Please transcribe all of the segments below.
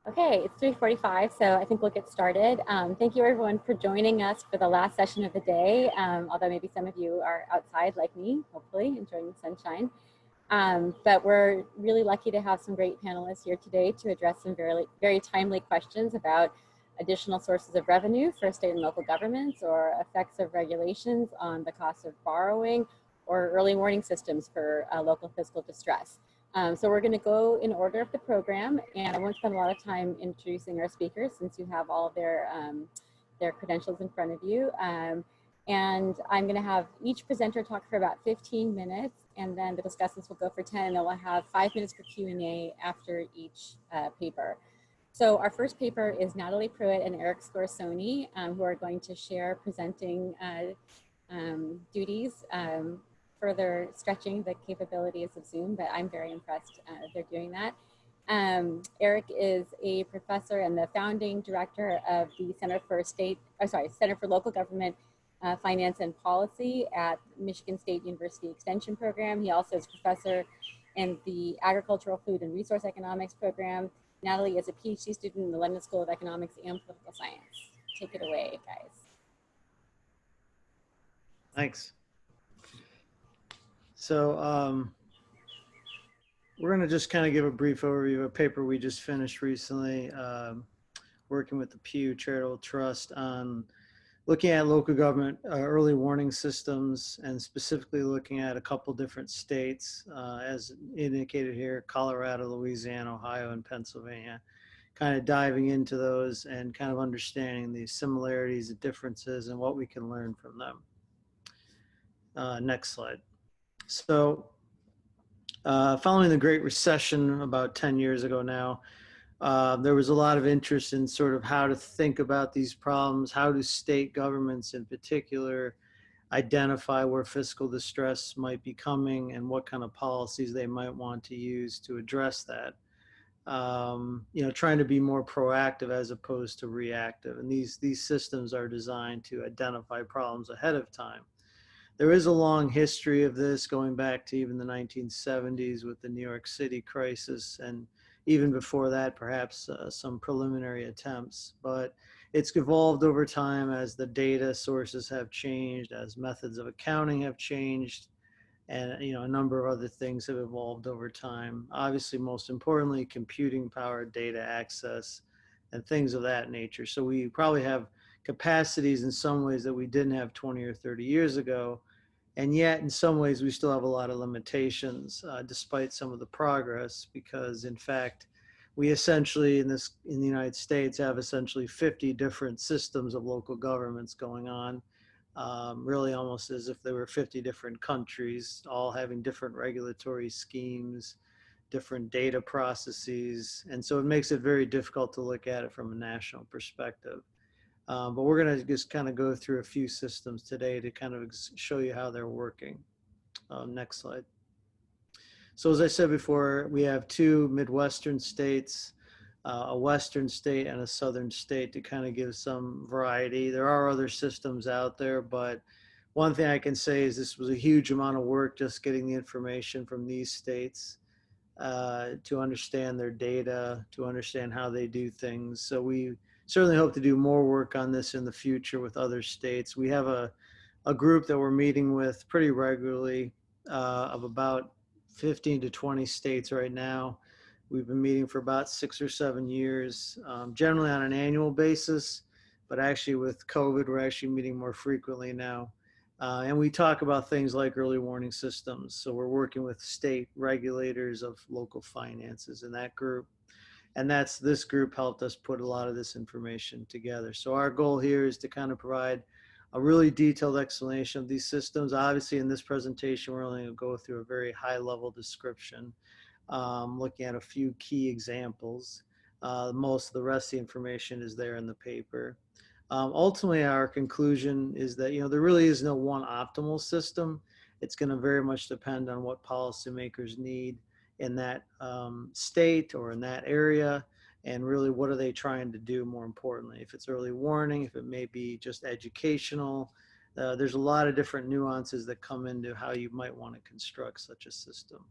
Okay, it's 3:45, so I think we'll get started. Thank you everyone for joining us for the last session of the day, although maybe some of you are outside like me, hopefully, enjoying the sunshine. But we're really lucky to have some great panelists here today to address some very timely questions about additional sources of revenue for state and local governments, or effects of regulations on the cost of borrowing, or early warning systems for local fiscal distress. So we're going to go in order of the program, and I won't spend a lot of time introducing our speakers since you have all of their credentials in front of you. And I'm going to have each presenter talk for about 15 minutes, and then the discussants will go for 10, and then we'll have 5 minutes for Q&A after each paper. So our first paper is Natalie Pruitt and Eric Scorsoni, who are going to share presenting duties, further stretching the capabilities of Zoom, but I'm very impressed they're doing that. Eric is a professor and the founding director of the Center for Local Government Finance and Policy at Michigan State University Extension Program. He also is professor in the Agricultural, Food, and Resource Economics program. Natalie is a PhD student in the London School of Economics and Political Science. Take it away, guys. Thanks. So we're going to just kind of give a brief overview of a paper we just finished recently, working with the Pew Charitable Trust on looking at local government early warning systems, and specifically looking at a couple different states, as indicated here: Colorado, Louisiana, Ohio, and Pennsylvania. Kind of diving into those and kind of understanding the similarities, the differences, and what we can learn from them. Next slide. So following the Great Recession about 10 years ago now, there was a lot of interest in sort of how to think about these problems. How do state governments in particular identify where fiscal distress might be coming, and what kind of policies they might want to use to address that? Trying to be more proactive as opposed to reactive. And these systems are designed to identify problems ahead of time. There is a long history of this, going back to even the 1970s with the New York City crisis, and even before that, perhaps some preliminary attempts. But it's evolved over time as the data sources have changed, as methods of accounting have changed, and a number of other things have evolved over time. Obviously, most importantly, computing power, data access, and things of that nature. So we probably have capacities in some ways that we didn't have 20 or 30 years ago. And yet, in some ways, we still have a lot of limitations, despite some of the progress, because in fact, we essentially in the United States have essentially 50 different systems of local governments going on, really almost as if there were 50 different countries, all having different regulatory schemes, different data processes. And so it makes it very difficult to look at it from a national perspective. But we're going to just kind of go through a few systems today to kind of show you how they're working. Next slide. So as I said before, we have two Midwestern states, a Western state and a Southern state, to kind of give some variety. There are other systems out there, but one thing I can say is this was a huge amount of work just getting the information from these states to understand their data, to understand how they do things. So we certainly hope to do more work on this in the future with other states. We have a group that we're meeting with pretty regularly of about 15 to 20 states right now. We've been meeting for about 6 or 7 years, generally on an annual basis, but actually with COVID, we're actually meeting more frequently now. And we talk about things like early warning systems. So we're working with state regulators of local finances in that group. And this group helped us put a lot of this information together. So our goal here is to kind of provide a really detailed explanation of these systems. Obviously, in this presentation, we're only going to go through a very high-level description, looking at a few key examples. Most of the rest of the information is there in the paper. Ultimately, our conclusion is that there really is no one optimal system. It's going to very much depend on what policymakers need in that state or in that area, and really what are they trying to do, more importantly. If it's early warning, if it may be just educational, there's a lot of different nuances that come into how you might want to construct such a system.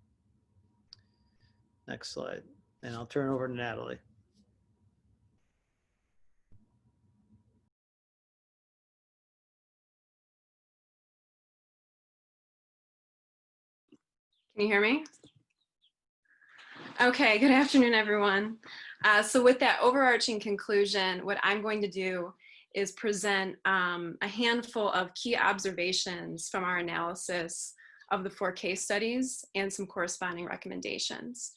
Next slide, and I'll turn it over to Natalie. Can you hear me? Okay, good afternoon, everyone. So with that overarching conclusion, what I'm going to do is present a handful of key observations from our analysis of the 4 case studies and some corresponding recommendations.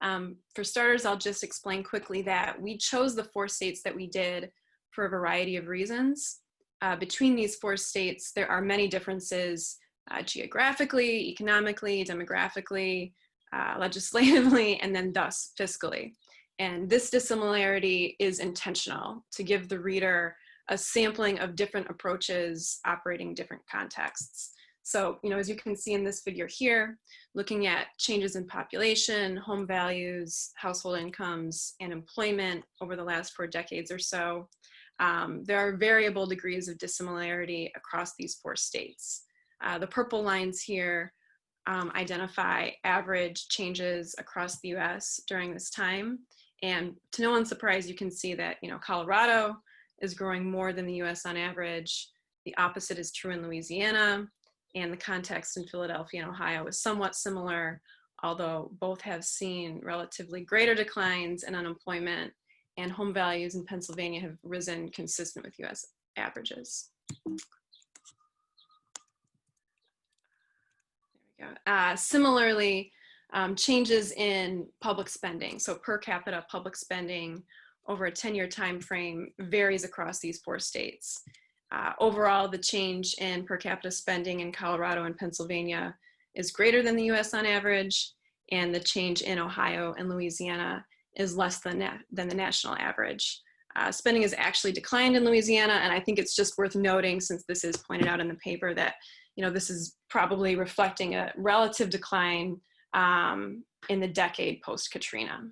For starters, I'll just explain quickly that we chose the 4 states that we did for a variety of reasons. Between these 4 states, there are many differences geographically, economically, demographically, legislatively, and then thus fiscally. And this dissimilarity is intentional to give the reader a sampling of different approaches operating different contexts. So, as you can see in this figure here, looking at changes in population, home values, household incomes, and employment over the last 4 decades or so, there are variable degrees of dissimilarity across these 4 states. The purple lines here identify average changes across the US during this time. And to no one's surprise, you can see that, Colorado is growing more than the US on average. The opposite is true in Louisiana, and the context in Philadelphia and Ohio is somewhat similar, although both have seen relatively greater declines in unemployment, and home values in Pennsylvania have risen consistent with US averages. Similarly, changes in public spending, so per capita public spending over a 10-year time frame varies across these 4 states. Overall, the change in per capita spending in Colorado and Pennsylvania is greater than the US on average, and the change in Ohio and Louisiana is less than the national average. Spending has actually declined in Louisiana, and I think it's just worth noting, since this is pointed out in the paper, that this is probably reflecting a relative decline in the decade post-Katrina.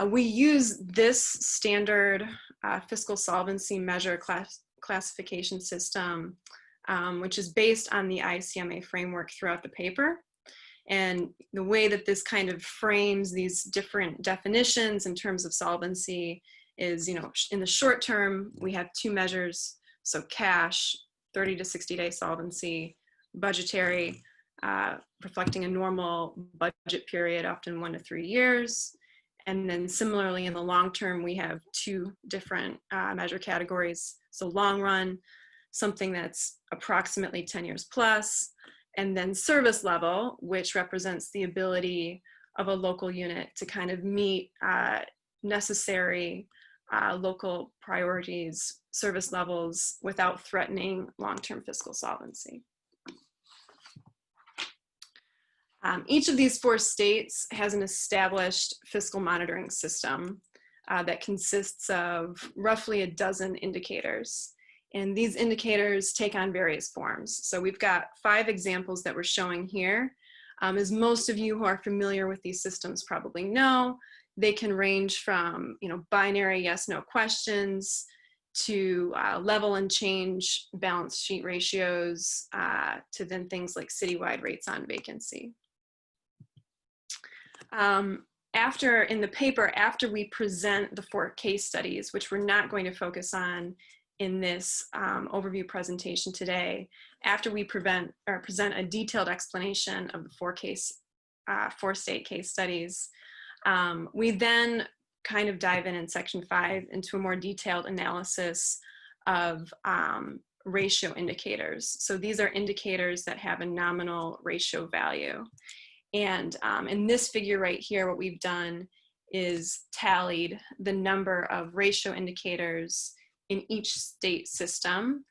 We use this standard fiscal solvency measure classification system, which is based on the ICMA framework throughout the paper. And the way that this kind of frames these different definitions in terms of solvency is, in the short term, we have 2 measures. So cash, 30 to 60-day solvency, budgetary, reflecting a normal budget period, often 1 to 3 years. And then similarly, in the long term, we have 2 different measure categories. So long run, something that's approximately 10 years plus, and then service level, which represents the ability of a local unit to kind of meet necessary local priorities, service levels, without threatening long-term fiscal solvency. Each of these 4 states has an established fiscal monitoring system that consists of roughly a dozen indicators. And these indicators take on various forms. So we've got 5 examples that we're showing here. As most of you who are familiar with these systems probably know, they can range from binary yes/no questions to level and change balance sheet ratios to then things like citywide rates on vacancy. In the paper, after we present the 4 case studies, which we're not going to focus on in this overview presentation today, after we present a detailed explanation of the 4 state case studies, we then kind of dive in section 5 into a more detailed analysis of ratio indicators. So these are indicators that have a nominal ratio value. And in this figure right here, what we've done is tallied the number of ratio indicators in each state system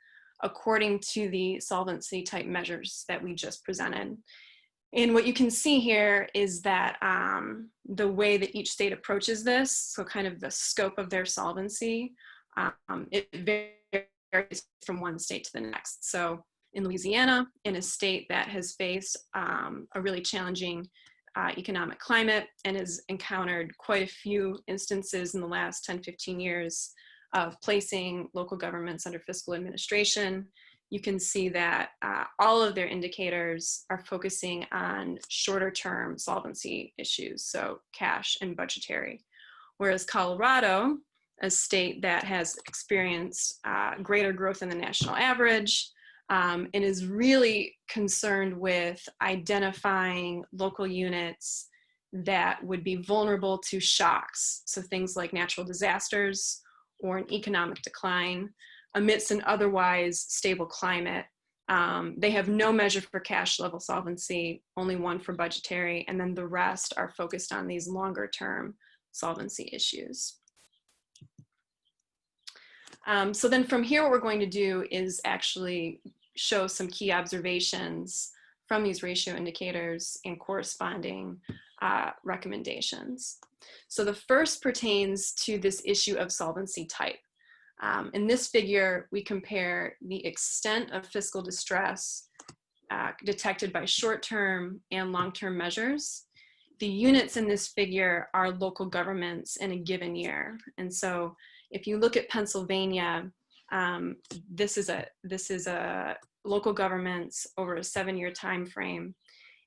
according to the solvency type measures that we just presented. And what you can see here is that the way that each state approaches this, so kind of the scope of their solvency, it varies from one state to the next. So in Louisiana, in a state that has faced a really challenging economic climate and has encountered quite a few instances in the last 10, 15 years of placing local governments under fiscal administration, you can see that all of their indicators are focusing on shorter term solvency issues, so cash and budgetary. Whereas Colorado, a state that has experienced greater growth than the national average, and is really concerned with identifying local units that would be vulnerable to shocks. So things like natural disasters or an economic decline amidst an otherwise stable climate. They have no measure for cash level solvency, only one for budgetary, and then the rest are focused on these longer term solvency issues. So then from here, what we're going to do is actually show some key observations from these ratio indicators and corresponding recommendations. So the first pertains to this issue of solvency type. In this figure, we compare the extent of fiscal distress detected by short-term and long-term measures. The units in this figure are local governments in a given year. And so if you look at Pennsylvania, this is a local governments over a 7-year time frame.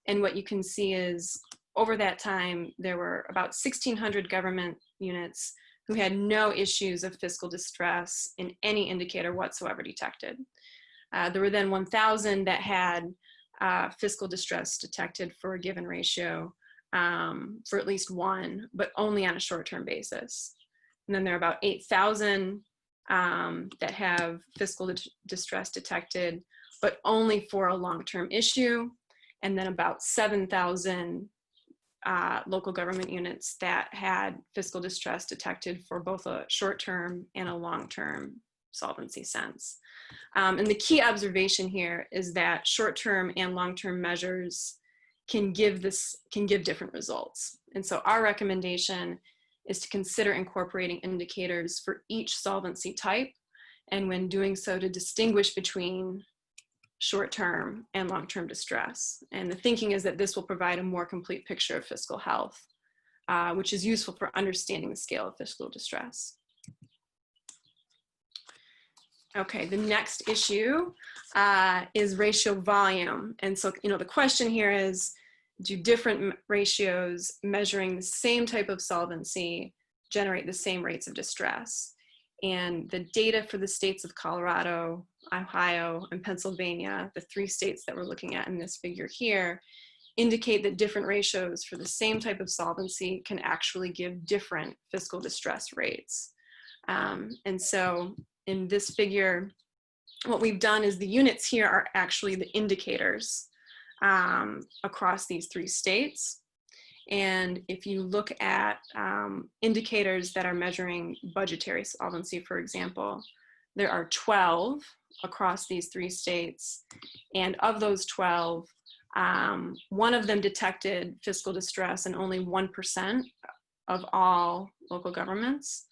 And what you can see is over that time, there were about 1,600 government units who had no issues of fiscal distress in any indicator whatsoever detected. There were then 1,000 that had fiscal distress detected for a given ratio for at least one, but only on a short-term basis. And then there are about 8,000 that have fiscal distress detected, but only for a long-term issue. And then about 7,000 local government units that had fiscal distress detected for both a short-term and a long-term solvency sense. And the key observation here is that short-term and long-term measures can give different results. And so our recommendation is to consider incorporating indicators for each solvency type, and when doing so, to distinguish between short-term and long-term distress. And the thinking is that this will provide a more complete picture of fiscal health, which is useful for understanding the scale of fiscal distress. Okay, the next issue is ratio volume. And so, the question here is, do different ratios measuring the same type of solvency generate the same rates of distress? And the data for the states of Colorado, Ohio, and Pennsylvania, the 3 states that we're looking at in this figure here, indicate that different ratios for the same type of solvency can actually give different fiscal distress rates. And so in this figure, what we've done is the units here are actually the indicators across these 3 states. And if you look at indicators that are measuring budgetary solvency, for example, there are 12 across these 3 states. And of those 12, one of them detected fiscal distress in only 1% of all local governments,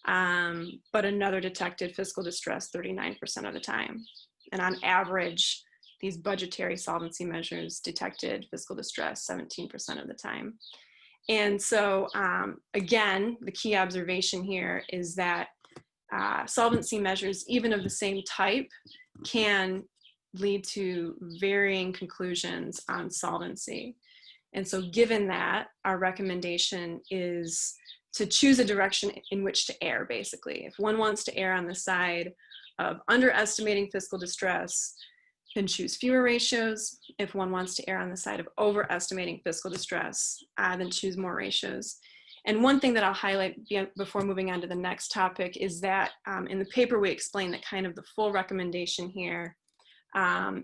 but another detected fiscal distress 39% of the time. And on average, these budgetary solvency measures detected fiscal distress 17% of the time. And so, again, the key observation here is that solvency measures, even of the same type, can lead to varying conclusions on solvency. And so given that, our recommendation is to choose a direction in which to err, basically. If one wants to err on the side of underestimating fiscal distress, then choose fewer ratios. If one wants to err on the side of overestimating fiscal distress, then choose more ratios. And one thing that I'll highlight before moving on to the next topic is that in the paper we explain that kind of the full recommendation here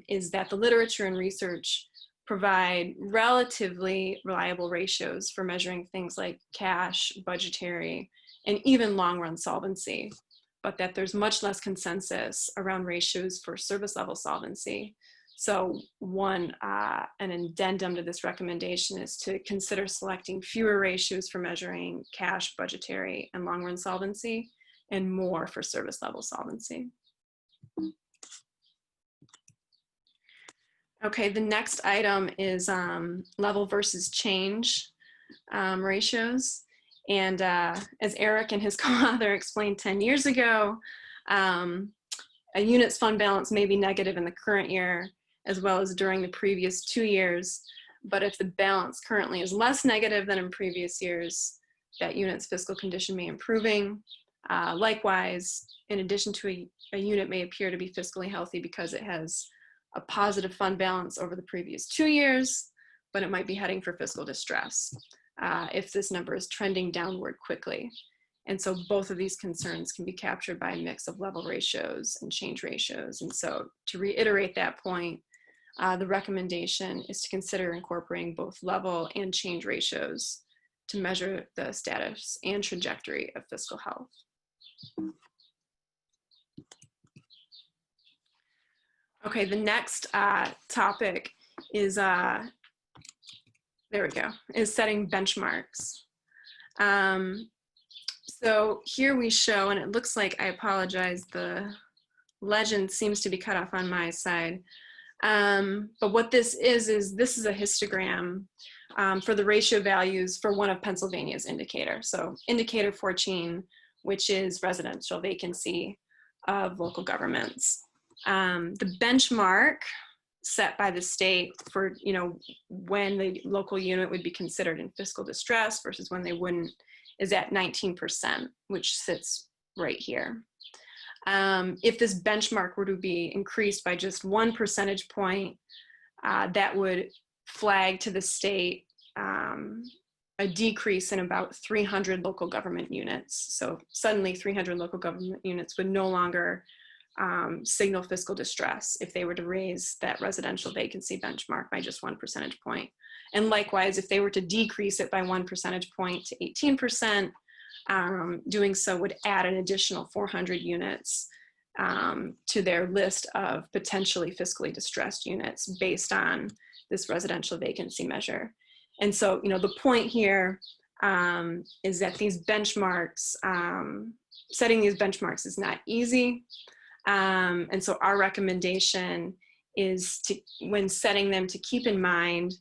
is that the literature and research provide relatively reliable ratios for measuring things like cash, budgetary, and even long-run solvency, but that there's much less consensus around ratios for service level solvency. So an addendum to this recommendation is to consider selecting fewer ratios for measuring cash, budgetary, and long-run solvency, and more for service level solvency. Okay, the next item is level versus change ratios. And as Eric and his co-author explained 10 years ago, a unit's fund balance may be negative in the current year as well as during the previous 2 years. But if the balance currently is less negative than in previous years, that unit's fiscal condition may be improving. Likewise, in addition to a unit may appear to be fiscally healthy because it has a positive fund balance over the previous 2 years, but it might be heading for fiscal distress if this number is trending downward quickly. And so both of these concerns can be captured by a mix of level ratios and change ratios. And so to reiterate that point, the recommendation is to consider incorporating both level and change ratios to measure the status and trajectory of fiscal health. Okay, the next topic is, there we go, is setting benchmarks. So here we show, and it looks like, I apologize, the legend seems to be cut off on my side. But what this is this is a histogram for the ratio values for one of Pennsylvania's indicators. So indicator 14, which is residential vacancy of local governments. The benchmark set by the state for, when the local unit would be considered in fiscal distress versus when they wouldn't is at 19%, which sits right here. If this benchmark were to be increased by just 1 percentage point, that would flag to the state a decrease in about 300 local government units. So suddenly 300 local government units would no longer signal fiscal distress if they were to raise that residential vacancy benchmark by just 1 percentage point. And likewise, if they were to decrease it by 1 percentage point to 18%, doing so would add an additional 400 units to their list of potentially fiscally distressed units based on this residential vacancy measure. And so, the point here is that these benchmarks, setting these benchmarks is not easy. And so our recommendation is to, when setting them, to keep in mind,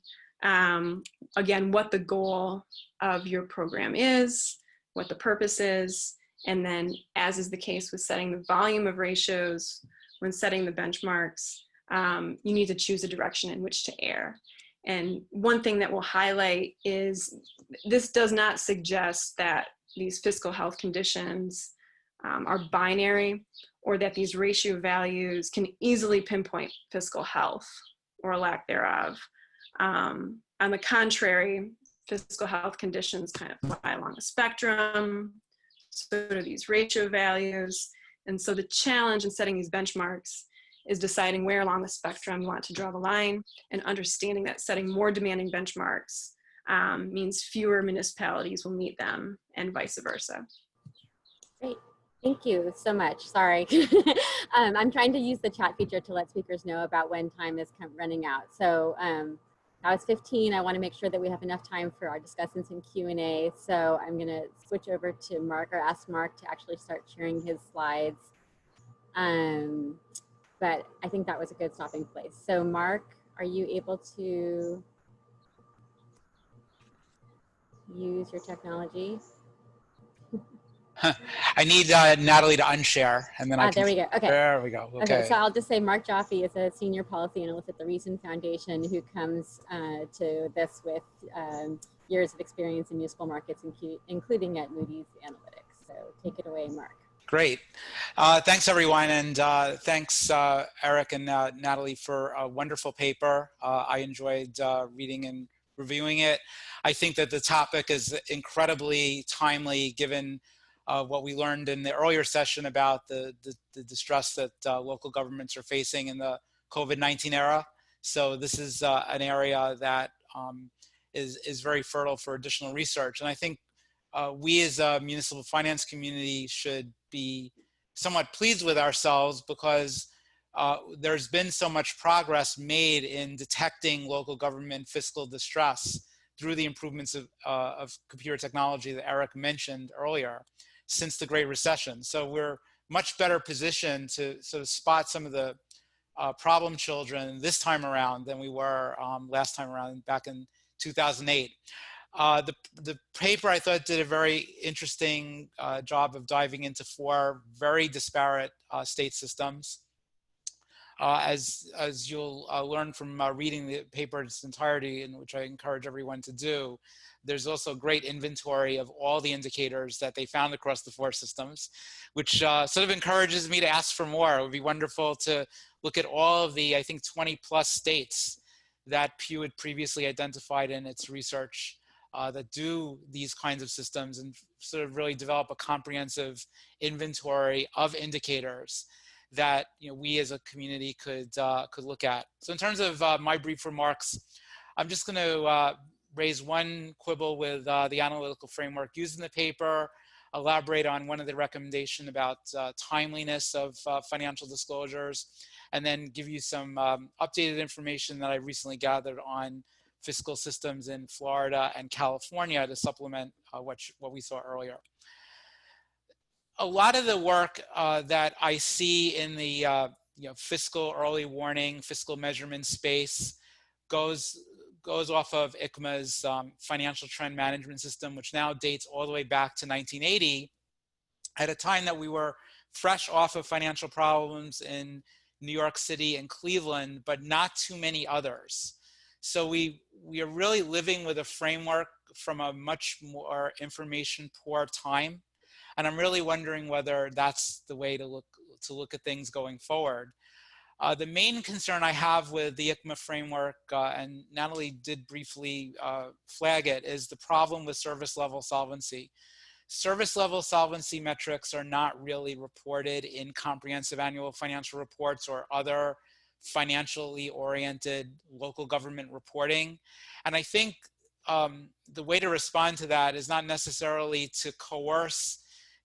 again, what the goal of your program is, what the purpose is, and then, as is the case with setting the volume of ratios, when setting the benchmarks, you need to choose a direction in which to err. And one thing that we'll highlight is this does not suggest that these fiscal health conditions are binary, or that these ratio values can easily pinpoint fiscal health or lack thereof. On the contrary, fiscal health conditions kind of lie along a spectrum, so do these ratio values. And so the challenge in setting these benchmarks is deciding where along the spectrum you want to draw the line, and understanding that setting more demanding benchmarks means fewer municipalities will meet them, and vice versa. Great. Thank you so much. Sorry. I'm trying to use the chat feature to let speakers know about when time is running out. So now it's 15. I want to make sure that we have enough time for our discussants and Q&A. So I'm going to switch over to Mark, or ask Mark to actually start sharing his slides. But I think that was a good stopping place. So Mark, are you able to use your technology? I need Natalie to unshare, and then I can. There we go. Okay. There we go. Okay. So I'll just say Mark Jaffe is a senior policy analyst at the Reason Foundation, who comes to this with years of experience in municipal markets, including at Moody's Analytics. So take it away, Mark. Great. Thanks, everyone. And thanks, Eric and Natalie, for a wonderful paper. I enjoyed reading and reviewing it. I think that the topic is incredibly timely, given what we learned in the earlier session about the distress that local governments are facing in the COVID-19 era. So this is an area that is very fertile for additional research. And I think we as a municipal finance community should be somewhat pleased with ourselves, because there's been so much progress made in detecting local government fiscal distress through the improvements of computer technology that Eric mentioned earlier since the Great Recession. So we're much better positioned to sort of spot some of the problem children this time around than we were last time around back in 2008. The paper, I thought, did a very interesting job of diving into 4 very disparate state systems. As you'll learn from reading the paper in its entirety, in which I encourage everyone to do, there's also a great inventory of all the indicators that they found across the 4 systems, which sort of encourages me to ask for more. It would be wonderful to look at all of the, I think, 20 plus states that Pew had previously identified in its research that do these kinds of systems, and sort of really develop a comprehensive inventory of indicators that we as a community could look at. So in terms of my brief remarks, I'm just going to raise one quibble with the analytical framework used in the paper, elaborate on one of the recommendations about timeliness of financial disclosures, and then give you some updated information that I recently gathered on fiscal systems in Florida and California to supplement what we saw earlier. A lot of the work that I see in the fiscal early warning, fiscal measurement space goes off of ICMA's financial trend management system, which now dates all the way back to 1980, at a time that we were fresh off of financial problems in New York City and Cleveland, but not too many others. So we are really living with a framework from a much more information poor time. And I'm really wondering whether that's the way to look at things going forward. The main concern I have with the ICMA framework, and Natalie did briefly flag it, is the problem with service level solvency. Service level solvency metrics are not really reported in comprehensive annual financial reports or other financially oriented local government reporting. And I think the way to respond to that is not necessarily to coerce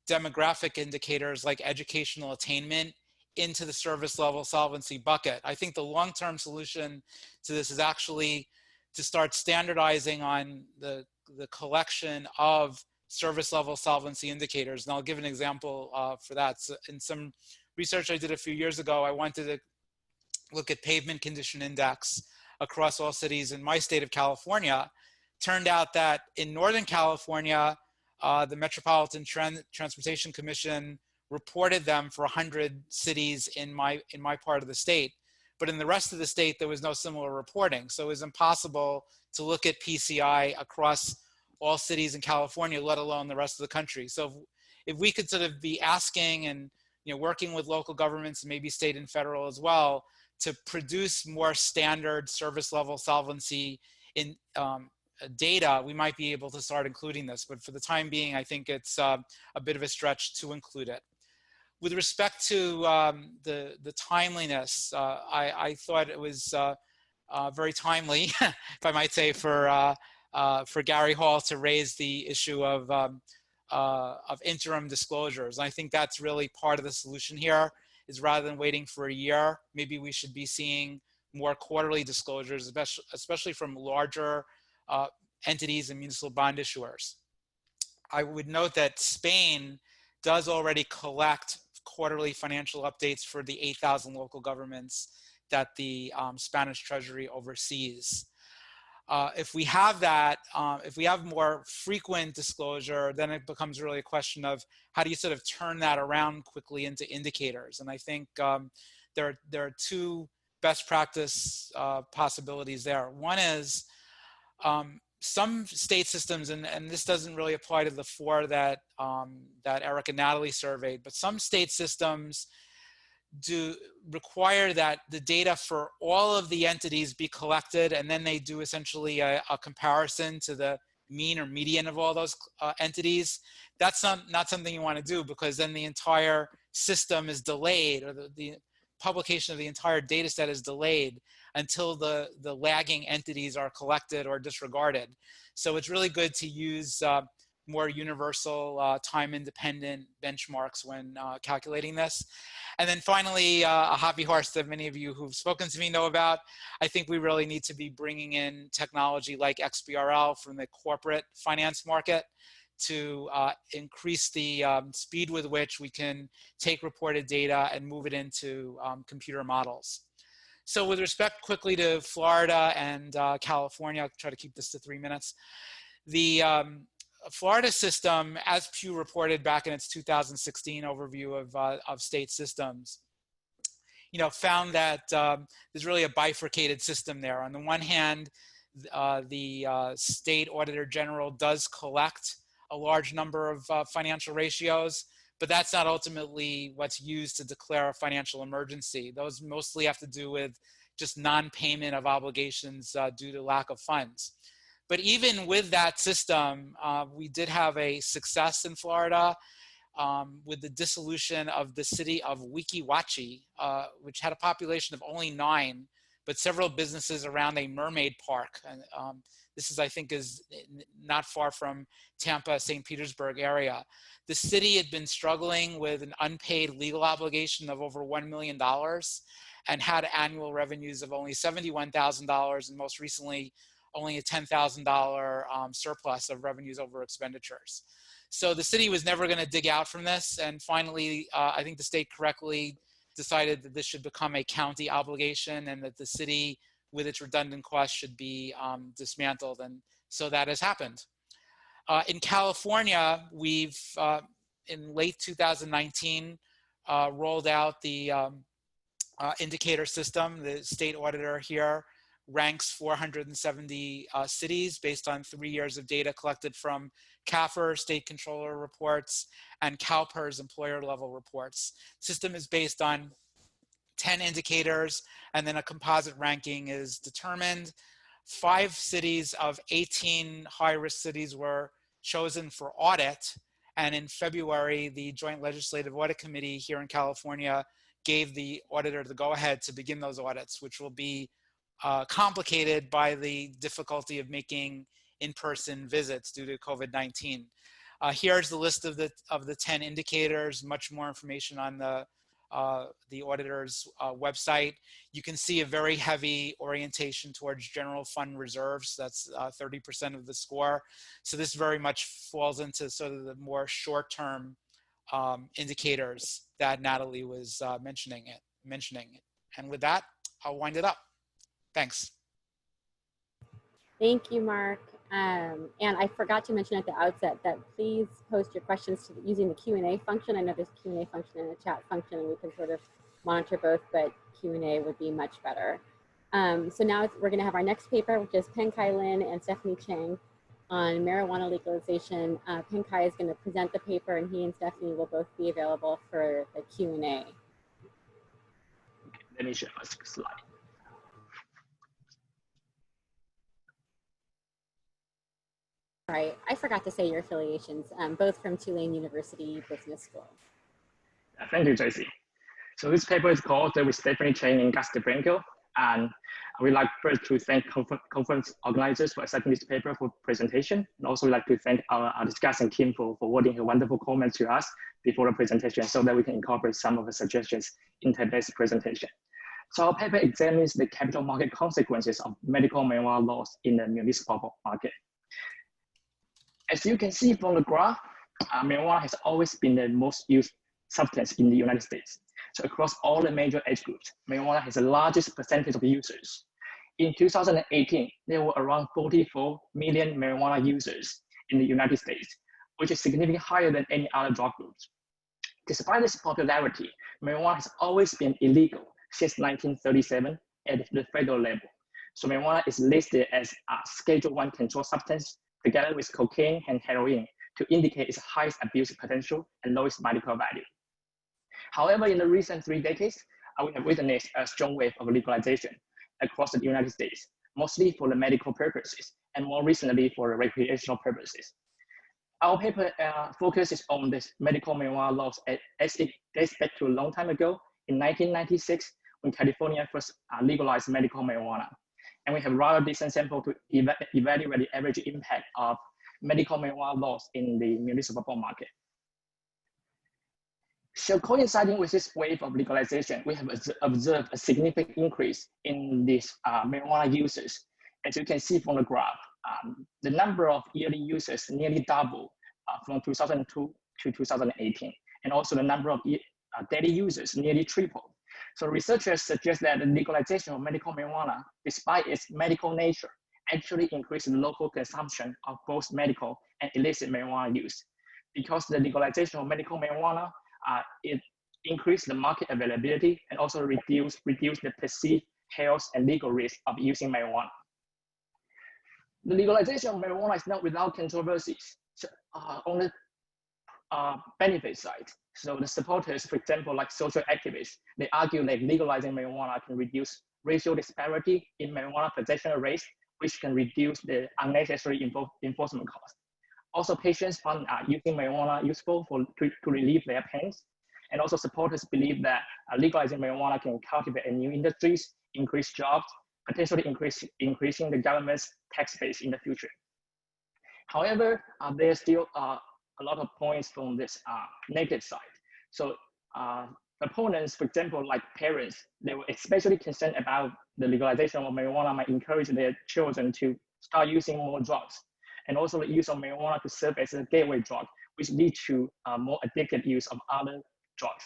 demographic indicators like educational attainment into the service level solvency bucket. I think the long-term solution to this is actually to start standardizing on the collection of service level solvency indicators. And I'll give an example for that. So in some research I did a few years ago, I wanted to look at pavement condition index across all cities in my state of California. Turned out that in Northern California, the Metropolitan Transportation Commission reported them for 100 cities in my part of the state. But in the rest of the state, there was no similar reporting. So it was impossible to look at PCI across all cities in California, let alone the rest of the country. So if we could sort of be asking and working with local governments and maybe state and federal as well to produce more standard service level solvency in data, we might be able to start including this. But for the time being, I think it's a bit of a stretch to include it. With respect to the timeliness, I thought it was very timely, if I might say, for Gary Hall to raise the issue of interim disclosures. And I think that's really part of the solution here, is rather than waiting for a year, maybe we should be seeing more quarterly disclosures, especially from larger entities and municipal bond issuers. I would note that Spain does already collect quarterly financial updates for the 8,000 local governments that the Spanish Treasury oversees. If we have that, if we have more frequent disclosure, then it becomes really a question of how do you sort of turn that around quickly into indicators. And I think there are two best practice possibilities there. One is some state systems, and this doesn't really apply to the 4 that Eric and Natalie surveyed, but some state systems do require that the data for all of the entities be collected, and then they do essentially a comparison to the mean or median of all those entities. That's not something you want to do, because then the entire system is delayed, or the publication of the entire data set is delayed until the lagging entities are collected or disregarded. So it's really good to use more universal time-independent benchmarks when calculating this. And then finally, a hobby horse that many of you who've spoken to me know about, I think we really need to be bringing in technology like XBRL from the corporate finance market to increase the speed with which we can take reported data and move it into computer models. So with respect quickly to Florida and California, I'll try to keep this to 3 minutes. The Florida system, as Pew reported back in its 2016 overview of state systems, found that there's really a bifurcated system there. On the one hand, the state auditor general does collect a large number of financial ratios, but that's not ultimately what's used to declare a financial emergency. Those mostly have to do with just non-payment of obligations due to lack of funds. But even with that system, we did have a success in Florida with the dissolution of the city of Weeki Wachee, which had a population of only 9, but several businesses around a mermaid park. And this is, I think, is not far from Tampa, St. Petersburg area. The city had been struggling with an unpaid legal obligation of over $1 million and had annual revenues of only $71,000, and most recently, only a $10,000 surplus of revenues over expenditures. So the city was never going to dig out from this. And finally, I think the state correctly decided that this should become a county obligation and that the city with its redundant costs should be dismantled. And so that has happened. In California, we've, in late 2019, rolled out the indicator system. The state auditor here ranks 470 cities based on 3 years of data collected from CAFR, state controller reports, and CalPERS employer level reports. System is based on 10 indicators, and then a composite ranking is determined. 5 cities of 18 high-risk cities were chosen for audit, and in February, the Joint Legislative Audit Committee here in California gave the auditor the go-ahead to begin those audits, which will be complicated by the difficulty of making in-person visits due to COVID-19. Here's the list of the 10 indicators. Much more information on the auditor's website. You can see a very heavy orientation towards general fund reserves. That's 30% of the score. So this very much falls into sort of the more short-term indicators that Natalie was mentioning. And with that, I'll wind it up. Thanks. Thank you, Mark. And I forgot to mention at the outset that please post your questions using the Q&A function. I know there's a Q&A function and a chat function, and we can sort of monitor both, but Q&A would be much better. So now we're going to have our next paper, which is Peng-Kai Lin and Stephanie Cheng on marijuana legalization. Peng-Kai is going to present the paper, and he and Stephanie will both be available for the Q&A. Let me share my slide. Right, I forgot to say your affiliations, both from Tulane University Business School. Thank you, Tracy. So this paper is called with Stephanie Cheng and Gus DeFranco. And we'd like first to thank conference organizers for accepting this paper for presentation. And also we'd like to thank our discussing team for forwarding her wonderful comments to us before the presentation so that we can incorporate some of the suggestions in today's presentation. So our paper examines the capital market consequences of medical marijuana laws in the municipal market. As you can see from the graph, marijuana has always been the most used substance in the United States. So across all the major age groups, marijuana has the largest percentage of users. In 2018, there were around 44 million marijuana users in the United States, which is significantly higher than any other drug groups. Despite this popularity, marijuana has always been illegal since 1937 at the federal level. So marijuana is listed as a Schedule I controlled substance together with cocaine and heroin to indicate its highest abuse potential and lowest medical value. However, in the recent 3 decades, we have witnessed a strong wave of legalization across the United States, mostly for the medical purposes and more recently for recreational purposes. Our paper focuses on the medical marijuana laws as it dates back to a long time ago in 1996 when California first legalized medical marijuana. And we have rather decent sample to evaluate the average impact of medical marijuana laws in the municipal market. So coinciding with this wave of legalization, we have observed a significant increase in these marijuana users. As you can see from the graph, the number of yearly users nearly doubled from 2002 to 2018. And also the number of daily users nearly tripled. So researchers suggest that the legalization of medical marijuana, despite its medical nature, actually increased the local consumption of both medical and illicit marijuana use. Because the legalization of medical marijuana, it increase the market availability, and also reduce the perceived health and legal risk of using marijuana. The legalization of marijuana is not without controversies. So, on the benefit side, so the supporters, for example, like social activists, they argue that legalizing marijuana can reduce racial disparity in marijuana possession rates, which can reduce the unnecessary enforcement costs. Also, patients find using marijuana useful to relieve their pains. And also, supporters believe that legalizing marijuana can cultivate new industries, increase jobs, potentially increasing the government's tax base in the future. However, there's still a lot of points from this negative side. So opponents, for example, like parents, they were especially concerned about the legalization of marijuana might encourage their children to start using more drugs. And also the use of marijuana to serve as a gateway drug, which leads to more addictive use of other drugs.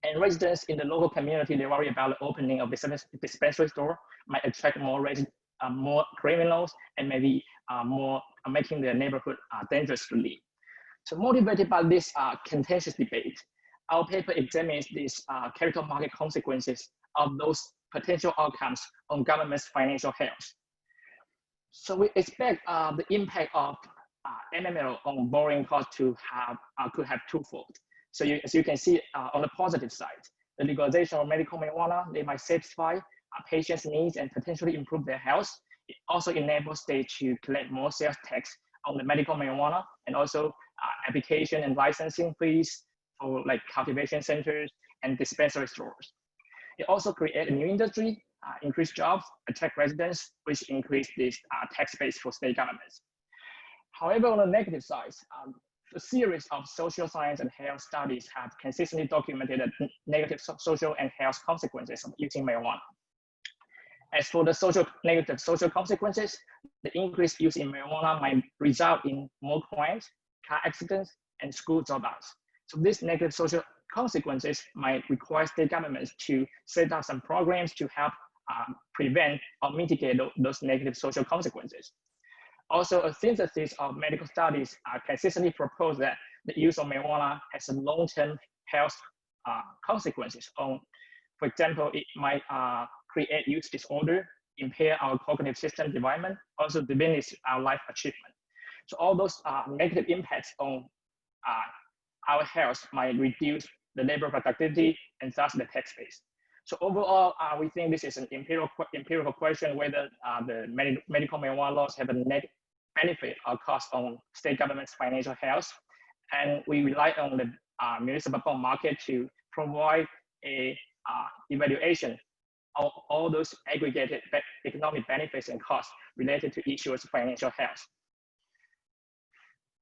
And residents in the local community, they worry about the opening of the dispensary store might attract more criminals and maybe more making their neighborhood dangerous to live. So motivated by this contentious debate, our paper examines these capital market consequences of those potential outcomes on government's financial health. So we expect the impact of MML on borrowing costs to could have twofold. So as you can see on the positive side, the legalization of medical marijuana, they might satisfy patients' needs and potentially improve their health. It also enables states to collect more sales tax on the medical marijuana, and also application and licensing fees for like cultivation centers and dispensary stores. It also creates a new industry, increase jobs, attract residents, which increase this tax base for state governments. However, on the negative side, a series of social science and health studies have consistently documented the negative social and health consequences of using marijuana. As for the negative social consequences, the increased use in marijuana might result in more crimes, car accidents, and school dropouts. So these negative social consequences might require state governments to set up some programs to help prevent or mitigate those negative social consequences. Also, a synthesis of medical studies consistently propose that the use of marijuana has a long-term health consequences on, for example, it might create use disorder, impair our cognitive system development, also diminish our life achievement. So all those negative impacts on our health might reduce the labor productivity and thus the tax base. So overall, we think this is an empirical question whether the medical marijuana laws have a net benefit or cost on state government's financial health. And we rely on the municipal bond market to provide a evaluation of all those aggregated economic benefits and costs related to issuers' financial health.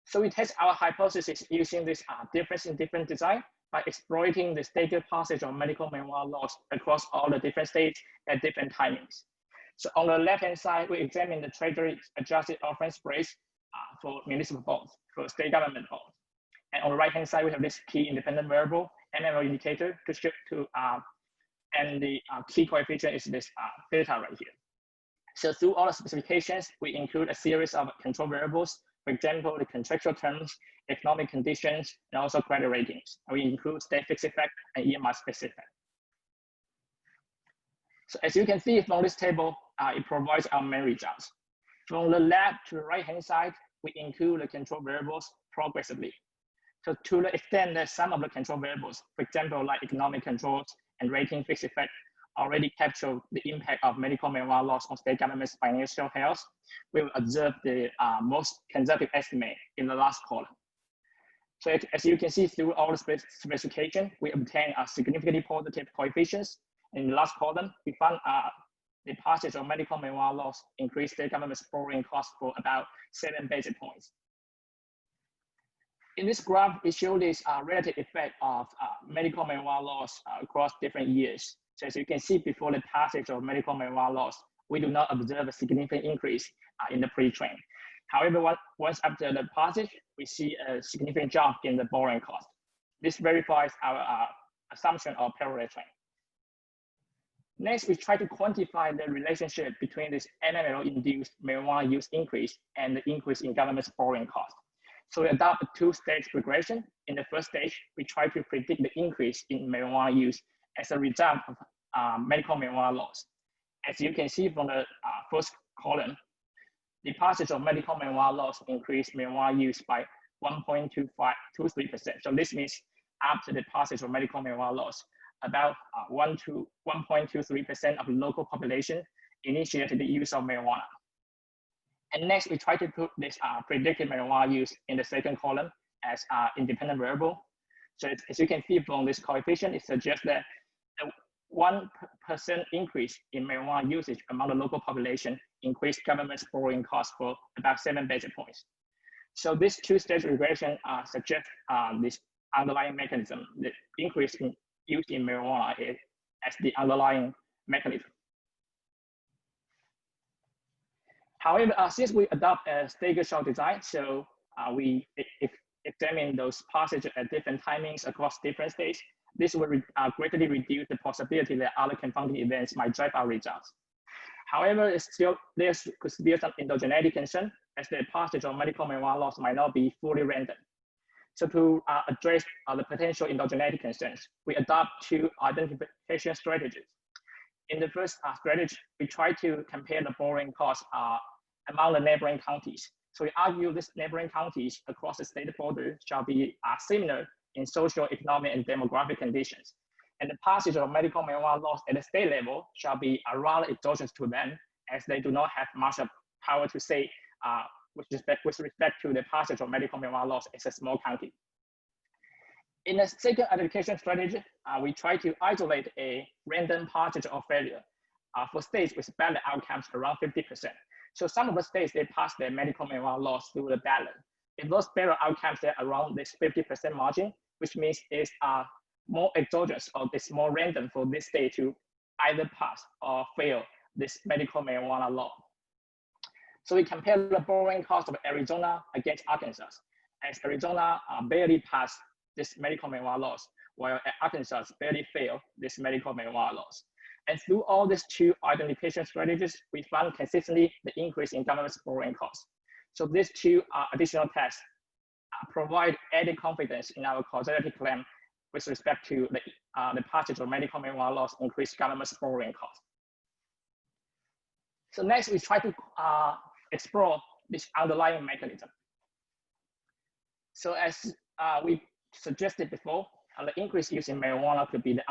So we test our hypothesis using this difference in different design by exploiting the staggered passage of medical marijuana laws across all the different states at different timings. So on the left-hand side, we examine the Treasury adjusted offering spreads for municipal bonds, for state government bonds. And on the right-hand side, we have this key independent variable, MML indicator, and the key coefficient is this theta right here. So through all the specifications, we include a series of control variables, for example, the contractual terms, economic conditions, and also credit ratings. And we include state fixed effect and EMR specific. So as you can see from this table, it provides our main results. From the left to the right-hand side, we include the control variables progressively. So to the extent that some of the control variables, for example, like economic controls and rating fixed effect, already capture the impact of medical marijuana laws on state government's financial health, we will observe the most conservative estimate in the last column. So as you can see through all the specification, we obtain a significantly positive coefficients. In the last column, we found the passage of medical marijuana laws increased state government's borrowing costs for about 7 basis points. In this graph, we show this relative effect of medical marijuana laws across different years. So as you can see, before the passage of medical marijuana laws, we do not observe a significant increase in the pre-trend. However, once after the passage, we see a significant jump in the borrowing cost. This verifies our assumption of parallel trend. Next, we try to quantify the relationship between this MML-induced marijuana use increase and the increase in government's borrowing cost. So we adopt a two-stage regression. In the first stage, we try to predict the increase in marijuana use as a result of medical marijuana laws. As you can see from the first column, the passage of medical marijuana laws increased marijuana use by 1.23%. So this means after the passage of medical marijuana laws, about 1 to 1.23% of the local population initiated the use of marijuana. And next, we try to put this predicted marijuana use in the second column as independent variable. So as you can see from this coefficient, it suggests that a 1% increase in marijuana usage among the local population increased government's borrowing costs for about 7 basis points. So this two-stage regression suggests this underlying mechanism, the increase in use in marijuana as the underlying mechanism. However, since we adopt a stagger-shot design, so we examine those passages at different timings across different states, this will greatly reduce the possibility that other confounding events might drive our results. However, there could be some endogeneity concern as the passage of medical marijuana laws might not be fully random. So to address the potential endogeneity concerns, we adopt two identification strategies. In the first strategy, we try to compare the borrowing costs among the neighboring counties. So we argue these neighboring counties across the state border shall be similar in social, economic, and demographic conditions. And the passage of medical marijuana laws at the state level shall be rather exogenous to them, as they do not have much of power to say with respect to the passage of medical marijuana laws as a small county. In the second identification strategy, we try to isolate a random passage of failure for states with better outcomes around 50%. So some of the states, they pass their medical marijuana laws through the ballot. If those better outcomes are around this 50% margin, which means it's more exogenous or it's more random for this state to either pass or fail this medical marijuana law. So we compare the borrowing cost of Arizona against Arkansas, as Arizona barely passed this medical marijuana laws, while Arkansas barely failed this medical marijuana laws. And through all these two identification strategies, we found consistently the increase in government's borrowing costs. So these two additional tests provide added confidence in our causality claim with respect to the passage of medical marijuana laws increased government's borrowing costs. So next, we try to explore this underlying mechanism. So as we suggested before, the increased use in marijuana could be the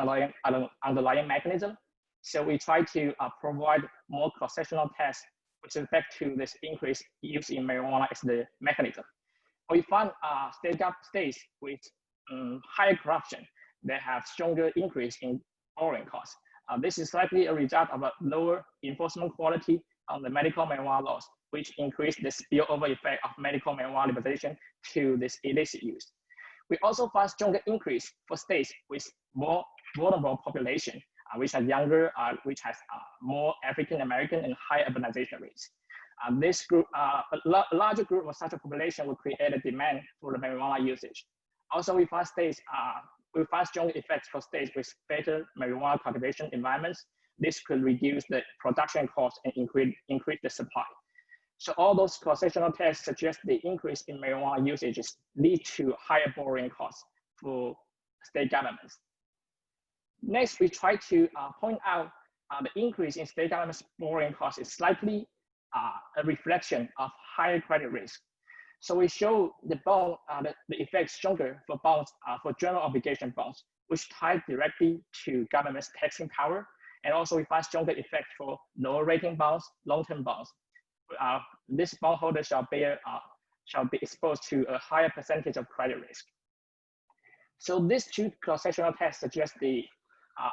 underlying mechanism. So we try to provide more cross-sectional tests with respect to this increased use in marijuana as the mechanism. We found states with higher corruption that have stronger increase in borrowing costs. This is likely a result of a lower enforcement quality on the medical marijuana laws, which increase the spillover effect of medical marijuana legalization to this illicit use. We also find stronger increase for states with more vulnerable population, which are younger, which has more African American and high urbanization rates. This group, a larger group of such a population will create a demand for the marijuana usage. Also, we find strong effects for states with better marijuana cultivation environments. This could reduce the production cost and increase the supply. So all those cross-sectional tests suggest the increase in marijuana usages lead to higher borrowing costs for state governments. Next, we try to point out the increase in state government's borrowing costs is likely a reflection of higher credit risk. So we show the bond, the effect stronger for bonds, for general obligation bonds, which tie directly to government's taxing power. And also we find stronger effect for lower rating bonds, long-term bonds. This bondholder shall be exposed to a higher percentage of credit risk. So these two cross-sectional tests suggest the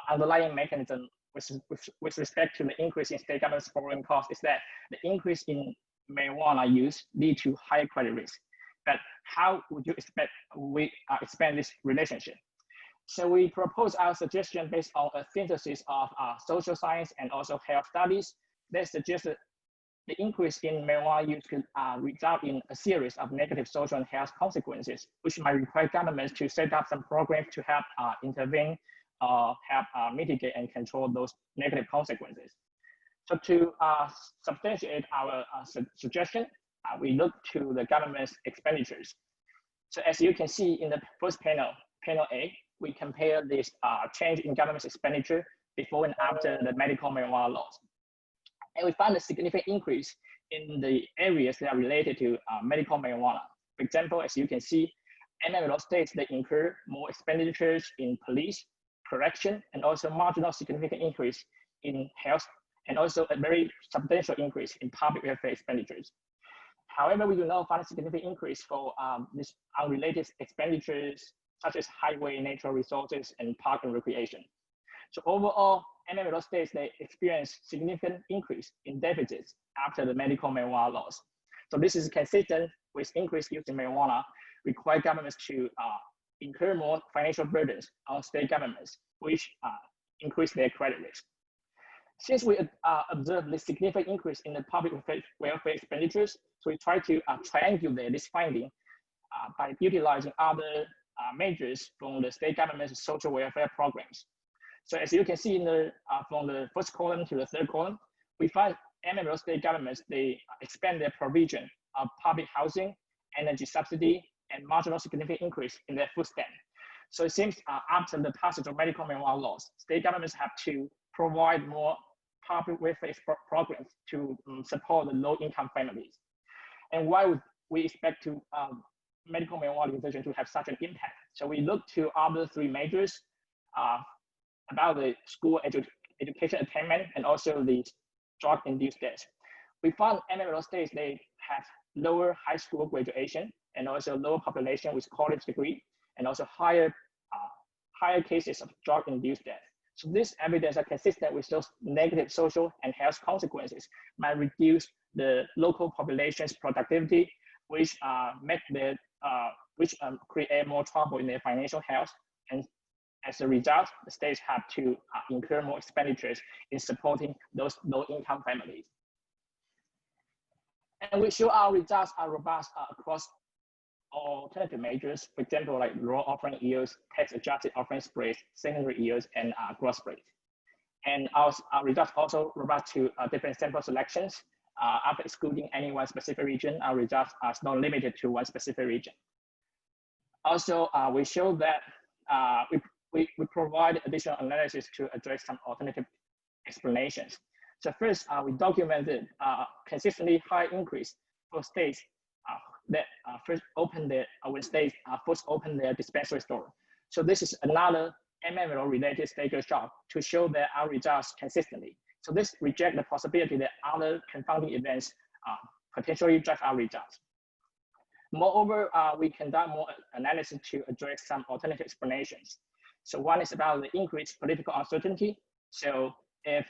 underlying mechanism with respect to the increase in state government's borrowing costs is that the increase in marijuana use lead to higher credit risk. But how would you expect we expand this relationship? So we propose our suggestion based on a synthesis of social science and also health studies that suggest that the increase in marijuana use could result in a series of negative social and health consequences, which might require governments to set up some programs to help intervene or help mitigate and control those negative consequences. So to substantiate our suggestion, we look to the government's expenditures. So as you can see in the first panel, panel A, we compare this change in government expenditure before and after the medical marijuana laws. And we found a significant increase in the areas that are related to medical marijuana. For example, as you can see, MMLO states they incur more expenditures in police, correction, and also marginal significant increase in health, and also a very substantial increase in public welfare expenditures. However, we do not find a significant increase for these unrelated expenditures, such as highway, natural resources, and park and recreation. So overall, MMLO states they experience significant increase in deficits after the medical marijuana laws. So this is consistent with increased use in marijuana, require governments to incur more financial burdens on state governments, which increase their credit risk. Since we observed the significant increase in the public welfare expenditures, so we try to triangulate this finding by utilizing other measures from the state government's social welfare programs. So as you can see in the from the first column to the third column, we find MMLO state governments, they expand their provision of public housing, energy subsidy, and marginal significant increase in their food stamp. So it seems after the passage of medical marijuana laws, state governments have to provide more public welfare programs to support the low-income families. And why would we expect to medical marijuana legalization to have such an impact? So we look to other three measures about the school education attainment and also the drug-induced deaths. We found MMLO states they have lower high school graduation and also lower population with college degree, and also higher cases of drug-induced death. So this evidence are consistent with those negative social and health consequences might reduce the local population's productivity, which create more trouble in their financial health. And as a result, the states have to incur more expenditures in supporting those low-income families. And we show our results are robust across alternative measures, for example, like raw offering yields, tax-adjusted offering spreads, secondary yields, and gross spread. And our results also robust to different sample selections. After excluding any one specific region, our results are not limited to one specific region. Also, we show that we provide additional analysis to address some alternative explanations. So first, we documented consistently high increase for states that when states first open their dispensary store. So this is another MMLO related staker shock to show that our results consistently. So this rejects the possibility that other confounding events potentially drive our results. Moreover, we conduct more analysis to address some alternative explanations. So one is about the increased political uncertainty. So if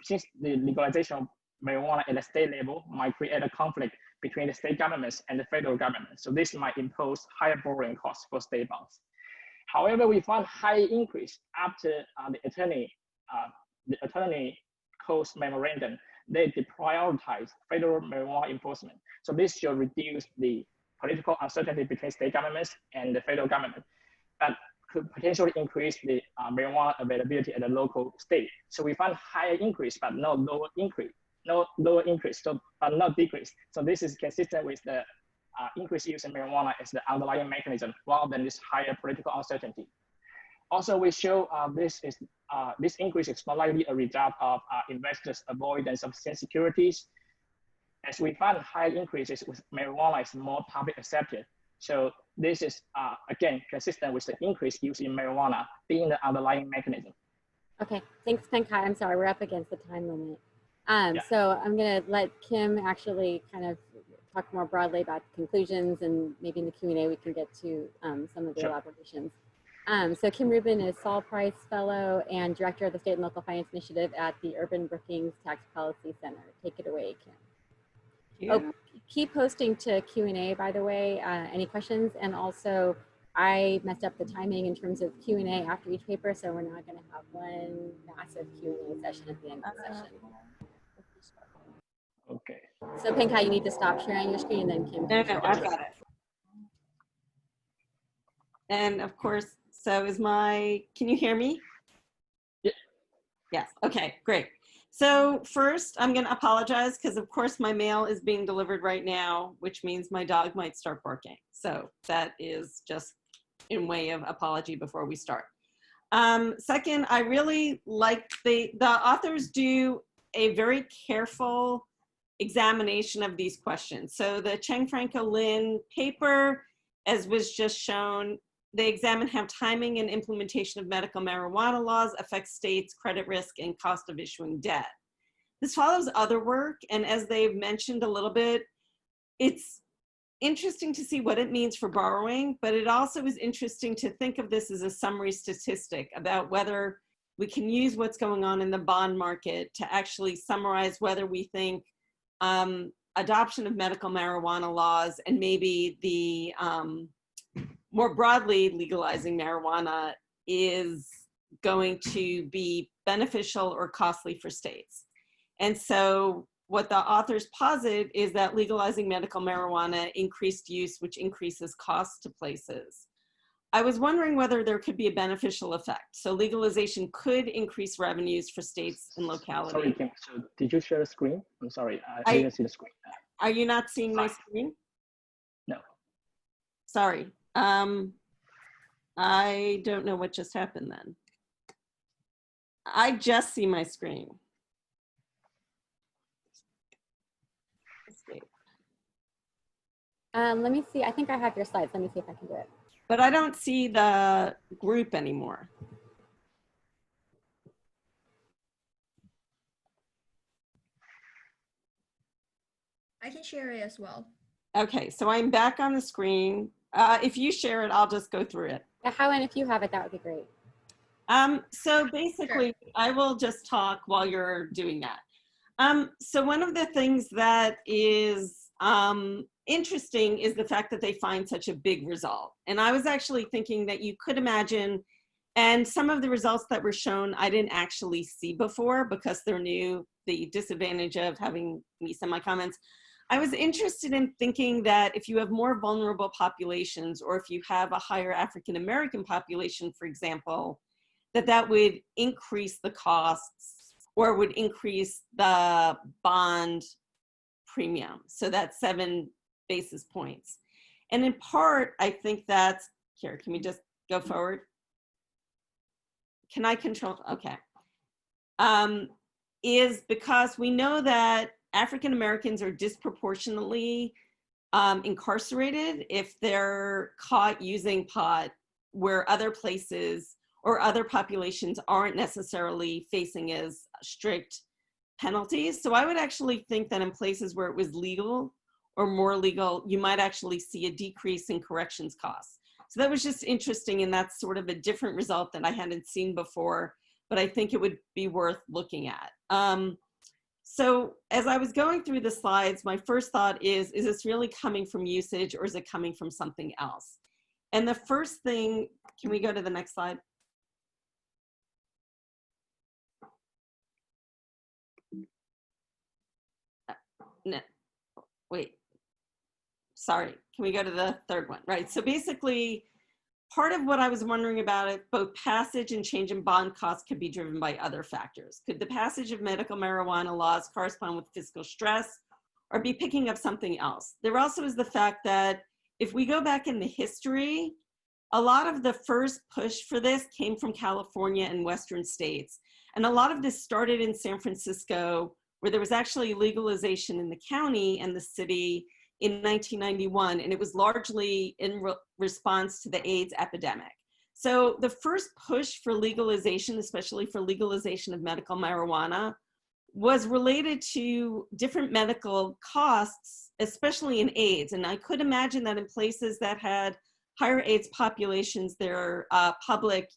since the legalization of marijuana at the state level might create a conflict between the state governments and the federal government. So this might impose higher borrowing costs for state bonds. However, we found high increase after the attorney coast memorandum. They deprioritize federal marijuana enforcement. So this should reduce the political uncertainty between state governments and the federal government, but could potentially increase the marijuana availability at the local state. So we found higher increase, but no lower increase. No lower increase, but not decrease. So this is consistent with the increased use in marijuana as the underlying mechanism, rather than this higher political uncertainty. Also, we show this increase is not likely a result of investors' avoidance of securities, as we find high increases with marijuana is more public accepted. So this is again consistent with the increased use in marijuana being the underlying mechanism. Okay, thanks, Penkai. I'm sorry, we're up against the time limit. So I'm going to let Kim actually kind of talk more broadly about conclusions, and maybe in the Q&A we can get to some of the elaborations. So Kim Rubin is Saul Price Fellow and Director of the State and Local Finance Initiative at the Urban Brookings Tax Policy Center. Take it away, Kim. Oh, keep posting to Q&A, by the way, any questions. And also, I messed up the timing in terms of Q&A after each paper, so we're not going to have one massive Q&A session at the end of the session. Okay. So Penkai, you need to stop sharing your screen, and then Kim. No, I've got it. And of course, so can you hear me? Yeah. Yes, okay, great. So first, I'm going to apologize because, of course, my mail is being delivered right now, which means my dog might start barking. So that is just in way of apology before we start. Second, I really like the authors do a very careful examination of these questions. So the Cheng-Franco-Lin paper, as was just shown, they examine how timing and implementation of medical marijuana laws affects states' credit risk and cost of issuing debt. This follows other work, and as they've mentioned a little bit, it's interesting to see what it means for borrowing, but it also is interesting to think of this as a summary statistic about whether we can use what's going on in the bond market to actually summarize whether we think adoption of medical marijuana laws and maybe the more broadly legalizing marijuana is going to be beneficial or costly for states. And so what the authors posit is that legalizing medical marijuana increased use, which increases costs to places. I was wondering whether there could be a beneficial effect. So legalization could increase revenues for states and localities. Sorry, Kim, so did you share the screen? I'm sorry, I didn't see the screen. Are you not seeing my screen? No. Sorry. I don't know what just happened then. I just see my screen. Escape. Let me see. I think I have your slides. Let me see if I can do it. But I don't see the group anymore. I can share it as well. Okay, so I'm back on the screen. If you share it, I'll just go through it. Howen, if you have it, that would be great. So basically, sure. I will just talk while you're doing that. So one of the things that is interesting is the fact that they find such a big result. And I was actually thinking that you could imagine, and some of the results that were shown, I didn't actually see before because they're new, the disadvantage of having me send my comments. I was interested in thinking that if you have more vulnerable populations, or if you have a higher African-American population, for example, that would increase the costs or would increase the bond premium. So that's 7 basis points. And in part, I think that's, here, can we just go forward? Can I control, okay. Is because we know that African Americans are disproportionately incarcerated if they're caught using pot, where other places or other populations aren't necessarily facing as strict penalties. So I would actually think that in places where it was legal or more legal, you might actually see a decrease in corrections costs. So that was just interesting, and that's sort of a different result that I hadn't seen before, but I think it would be worth looking at. So as I was going through the slides, my first thought is this really coming from usage or is it coming from something else? And the first thing, can we go to the next slide? No, wait, sorry, can we go to the third one? Right, so basically, part of what I was wondering about it, both passage and change in bond costs could be driven by other factors. Could the passage of medical marijuana laws correspond with fiscal stress or be picking up something else? There also is the fact that if we go back in the history, a lot of the first push for this came from California and Western states. And a lot of this started in San Francisco, where there was actually legalization in the county and the city in 1991, and it was largely in response to the AIDS epidemic. So the first push for legalization, especially for legalization of medical marijuana, was related to different medical costs, especially in AIDS. And I could imagine that in places that had higher AIDS populations, their public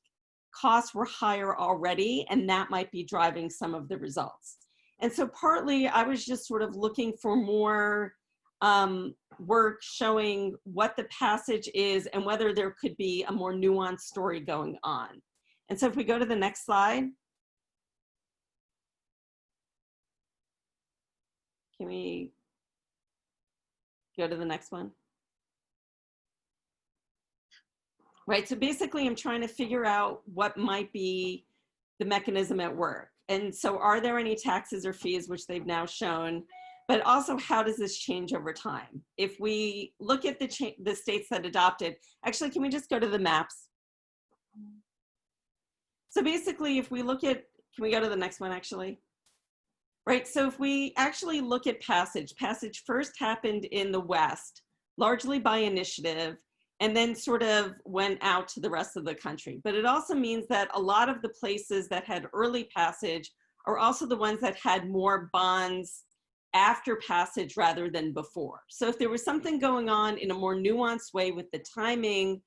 costs were higher already, and that might be driving some of the results. And so partly I was just sort of looking for more work showing what the passage is and whether there could be a more nuanced story going on. And so if we go to the next slide. Can we go to the next one? Right, so basically I'm trying to figure out what might be the mechanism at work. And so are there any taxes or fees, which they've now shown, but also how does this change over time? If we look at the states that adopted, actually, can we just go to the maps? So basically, if we look at, can we go to the next one actually? Right, so if we actually look at passage first happened in the West, largely by initiative, and then sort of went out to the rest of the country. But it also means that a lot of the places that had early passage are also the ones that had more bonds after passage rather than before. So if there was something going on in a more nuanced way with the timing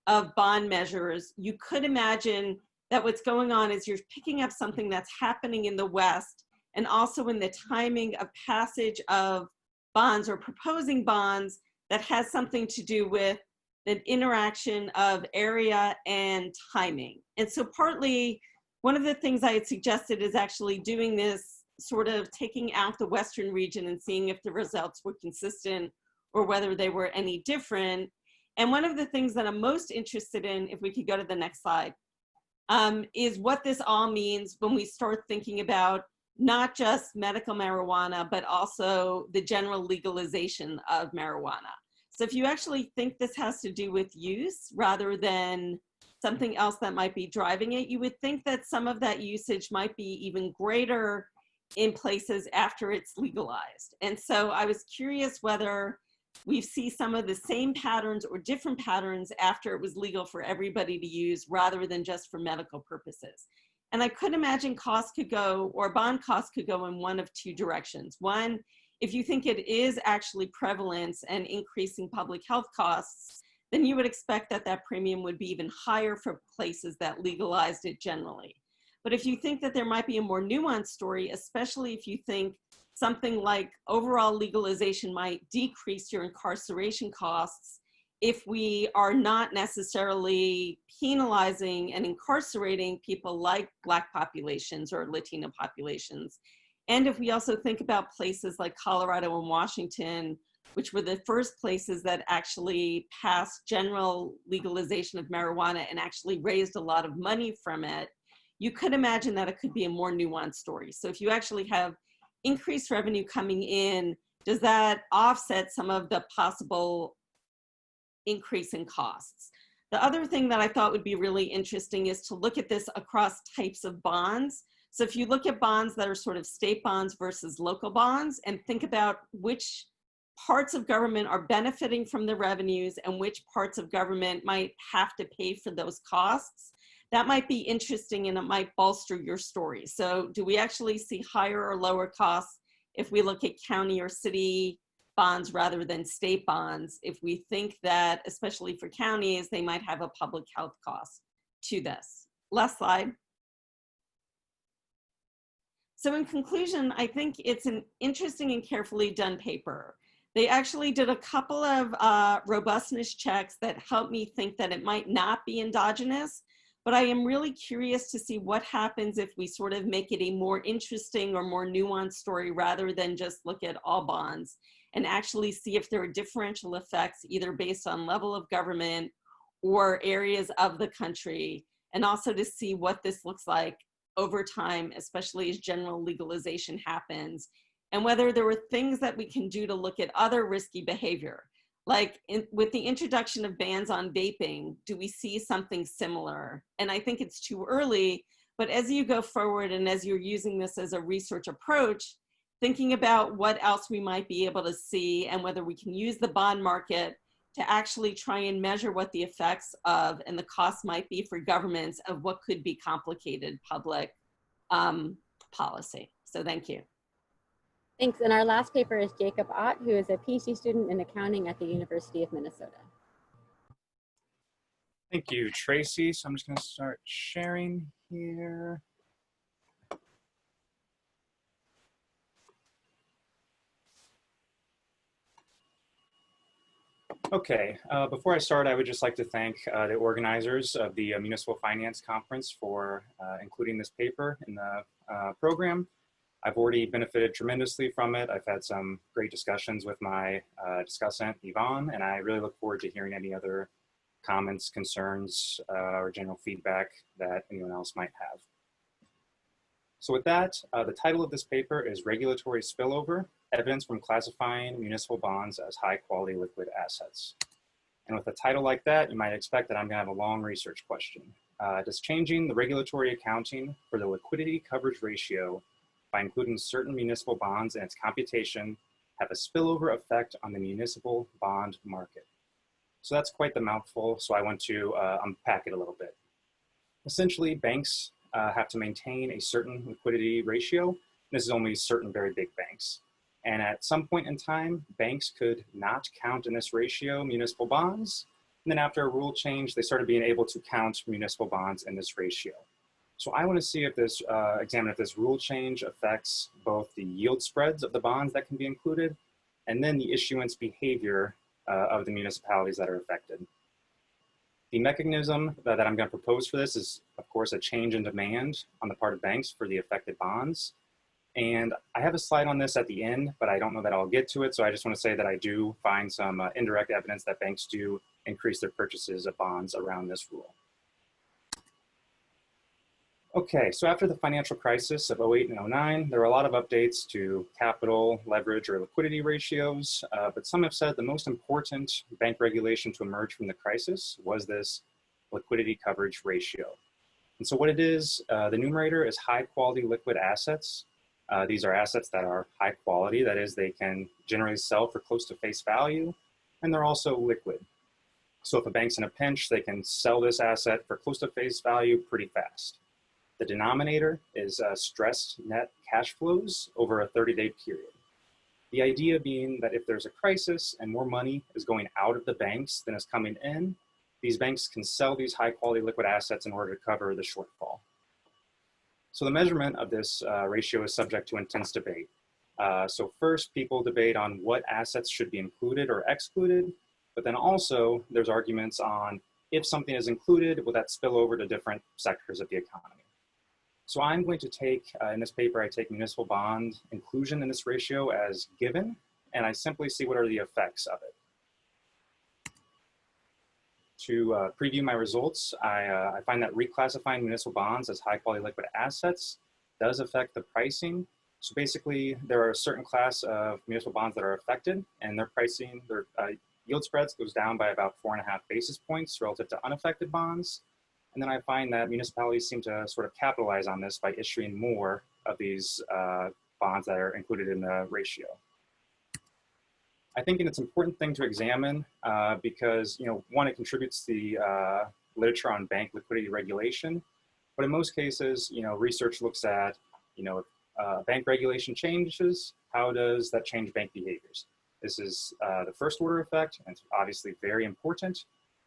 of bond measures, you could imagine that what's going on is you're picking up something that's happening in the West and also in the timing of passage of bonds or proposing bonds that has something to do with the interaction of area and timing. And so partly, one of the things I had suggested is actually doing this sort of taking out the Western region and seeing if the results were consistent or whether they were any different. And one of the things that I'm most interested in, if we could go to the next slide, is what this all means when we start thinking about not just medical marijuana, but also the general legalization of marijuana. So if you actually think this has to do with use rather than something else that might be driving it, you would think that some of that usage might be even greater in places after it's legalized. And so I was curious whether we see some of the same patterns or different patterns after it was legal for everybody to use rather than just for medical purposes. And I could imagine costs could go, or bond costs could go in one of two directions. One, if you think it is actually prevalence and increasing public health costs, then you would expect that that premium would be even higher for places that legalized it generally. But if you think that there might be a more nuanced story, especially if you think something like overall legalization might decrease your incarceration costs if we are not necessarily penalizing and incarcerating people like Black populations or Latino populations. And if we also think about places like Colorado and Washington, which were the first places that actually passed general legalization of marijuana and actually raised a lot of money from it, you could imagine that it could be a more nuanced story. So if you actually have increased revenue coming in, does that offset some of the possible increase in costs? The other thing that I thought would be really interesting is to look at this across types of bonds. So if you look at bonds that are sort of state bonds versus local bonds and think about which parts of government are benefiting from the revenues and which parts of government might have to pay for those costs, that might be interesting and it might bolster your story. So do we actually see higher or lower costs if we look at county or city bonds rather than state bonds, if we think that, especially for counties, they might have a public health cost to this? Last slide. So in conclusion, I think it's an interesting and carefully done paper. They actually did a couple of robustness checks that helped me think that it might not be endogenous, but I am really curious to see what happens if we sort of make it a more interesting or more nuanced story rather than just look at all bonds and actually see if there are differential effects either based on level of government or areas of the country, and also to see what this looks like over time, especially as general legalization happens, and whether there were things that we can do to look at other risky behavior. Like with the introduction of bans on vaping, do we see something similar? And I think it's too early, but as you go forward and as you're using this as a research approach, thinking about what else we might be able to see and whether we can use the bond market to actually try and measure what the effects of and the costs might be for governments of what could be complicated public policy. So thank you. Thanks. And our last paper is Jacob Ott, who is a PhD student in accounting at the University of Minnesota. Thank you, Tracy. So I'm just going to start sharing here. Okay, before I start, I would just like to thank the organizers of the Municipal Finance Conference for including this paper in the program. I've already benefited tremendously from it. I've had some great discussions with my discussant, Yvonne, and I really look forward to hearing any other comments, concerns, or general feedback that anyone else might have. So with that, the title of this paper is Regulatory Spillover, Evidence from Classifying Municipal Bonds as High Quality Liquid Assets. And with a title like that, you might expect that I'm gonna have a long research question. Does changing the regulatory accounting for the liquidity coverage ratio by including certain municipal bonds in its computation have a spillover effect on the municipal bond market? So that's quite the mouthful, so I want to unpack it a little bit. Essentially, banks have to maintain a certain liquidity ratio. This is only certain very big banks. And at some point in time, banks could not count in this ratio municipal bonds. And then after a rule change, they started being able to count municipal bonds in this ratio. So I want to see if this, examine if this rule change affects both the yield spreads of the bonds that can be included, and then the issuance behavior of the municipalities that are affected. The mechanism that I'm going to propose for this is, of course, a change in demand on the part of banks for the affected bonds. And I have a slide on this at the end, but I don't know that I'll get to it. So I just want to say that I do find some indirect evidence that banks do increase their purchases of bonds around this rule. Okay, so after the financial crisis of 08 and 09, there were a lot of updates to capital, leverage, or liquidity ratios, but some have said the most important bank regulation to emerge from the crisis was this liquidity coverage ratio. And so what it is, the numerator is high quality liquid assets. These are assets that are high quality, that is, they can generally sell for close to face value, and they're also liquid. So if a bank's in a pinch, they can sell this asset for close to face value pretty fast. The denominator is stressed net cash flows over a 30-day period. The idea being that if there's a crisis and more money is going out of the banks than is coming in, these banks can sell these high quality liquid assets in order to cover the shortfall. So the measurement of this ratio is subject to intense debate. So first, people debate on what assets should be included or excluded, but then also there's arguments on if something is included, will that spill over to different sectors of the economy? So I'm going to take, in this paper, I take municipal bond inclusion in this ratio as given, and I simply see what are the effects of it. To preview my results, I find that reclassifying municipal bonds as high quality liquid assets does affect the pricing. So basically, there are a certain class of municipal bonds that are affected, and their pricing, their yield spreads goes down by about 4.5 basis points relative to unaffected bonds. And then I find that municipalities seem to sort of capitalize on this by issuing more of these bonds that are included in the ratio. I think it's an important thing to examine because, one, it contributes to the literature on bank liquidity regulation. But in most cases, research looks at, if bank regulation changes, how does that change bank behaviors? This is the first order effect, and it's obviously very important.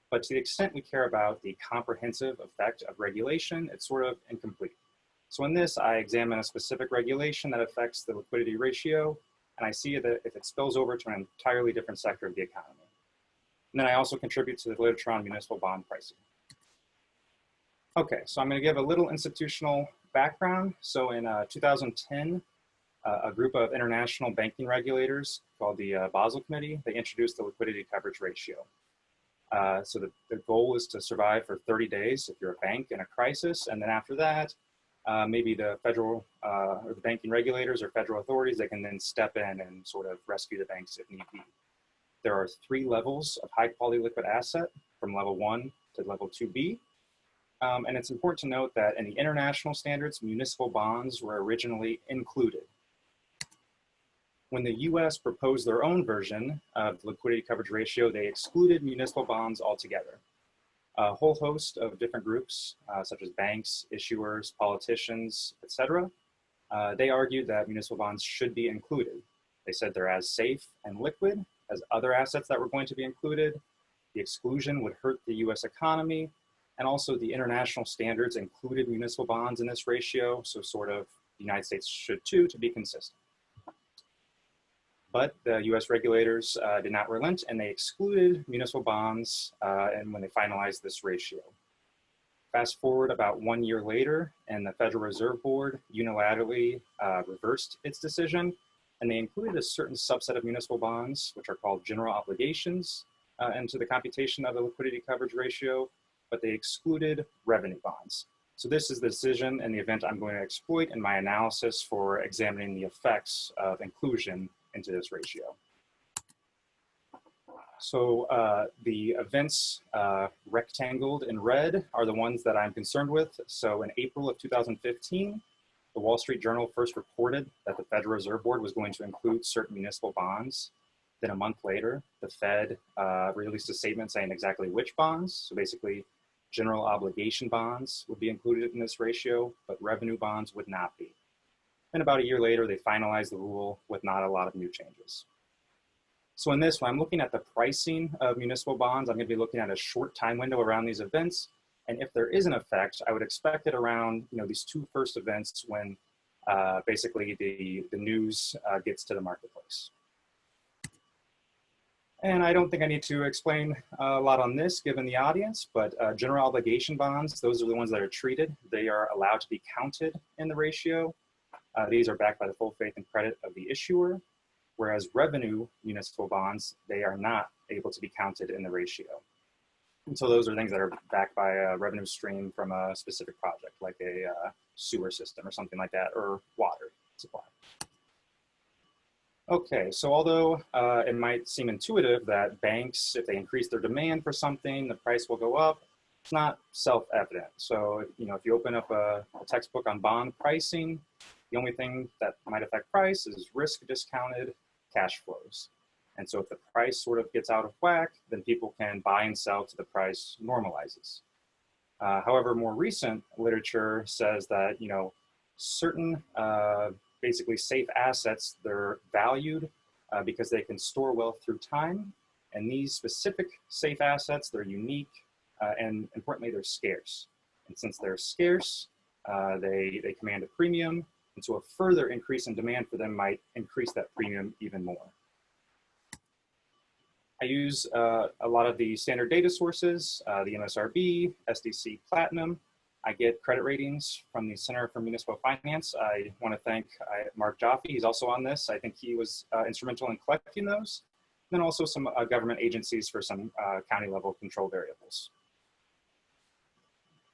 But to the extent we care about the comprehensive effect of regulation, it's sort of incomplete. So in this, I examine a specific regulation that affects the liquidity ratio, and I see that if it spills over to an entirely different sector of the economy. And then I also contribute to the literature on municipal bond pricing. Okay, so I'm going to give a little institutional background. So in 2010, a group of international banking regulators called the Basel Committee, they introduced the liquidity coverage ratio. So the goal is to survive for 30 days if you're a bank in a crisis. And then after that, maybe the federal or the banking regulators or federal authorities, they can then step in and sort of rescue the banks if need be. There are 3 levels of high quality liquid asset from level 1 to level 2B. And it's important to note that in the international standards, municipal bonds were originally included. When the US proposed their own version of the liquidity coverage ratio, they excluded municipal bonds altogether. A whole host of different groups, such as banks, issuers, politicians, etc., they argued that municipal bonds should be included. They said they're as safe and liquid as other assets that were going to be included. The exclusion would hurt the US economy, and also the international standards included municipal bonds in this ratio, so sort of the United States should too, to be consistent. But the US regulators did not relent, and they excluded municipal bonds and when they finalized this ratio. Fast forward about 1 year later, and the Federal Reserve Board unilaterally reversed its decision, and they included a certain subset of municipal bonds, which are called general obligations, into the computation of the liquidity coverage ratio, but they excluded revenue bonds. So this is the decision and the event I'm going to exploit in my analysis for examining the effects of inclusion into this ratio. So the events rectangled in red are the ones that I'm concerned with. So in April of 2015, the Wall Street Journal first reported that the Federal Reserve Board was going to include certain municipal bonds. Then a month later, the Fed released a statement saying exactly which bonds. So basically, general obligation bonds would be included in this ratio, but revenue bonds would not be. And about a year later, they finalized the rule with not a lot of new changes. So in this, when I'm looking at the pricing of municipal bonds, I'm going to be looking at a short time window around these events. And if there is an effect, I would expect it around these two first events when basically the news gets to the marketplace. And I don't think I need to explain a lot on this given the audience, but general obligation bonds, those are the ones that are treated. They are allowed to be counted in the ratio. These are backed by the full faith and credit of the issuer. Whereas revenue municipal bonds, they are not able to be counted in the ratio. And so those are things that are backed by a revenue stream from a specific project, like a sewer system or something like that, or water supply. Okay, so although it might seem intuitive that banks, if they increase their demand for something, the price will go up, it's not self-evident. So, if you open up a textbook on bond pricing, the only thing that might affect price is risk discounted cash flows. And so if the price sort of gets out of whack, then people can buy and sell to the price normalizes. However, more recent literature says that, certain basically safe assets, they're valued because they can store wealth through time. And these specific safe assets, they're unique and importantly, they're scarce. And since they're scarce, they command a premium. And so a further increase in demand for them might increase that premium even more. I use a lot of the standard data sources, the MSRB, SDC Platinum. I get credit ratings from the Center for Municipal Finance. I want to thank Mark Jaffe. He's also on this. I think he was instrumental in collecting those. And then also some government agencies for some county level control variables.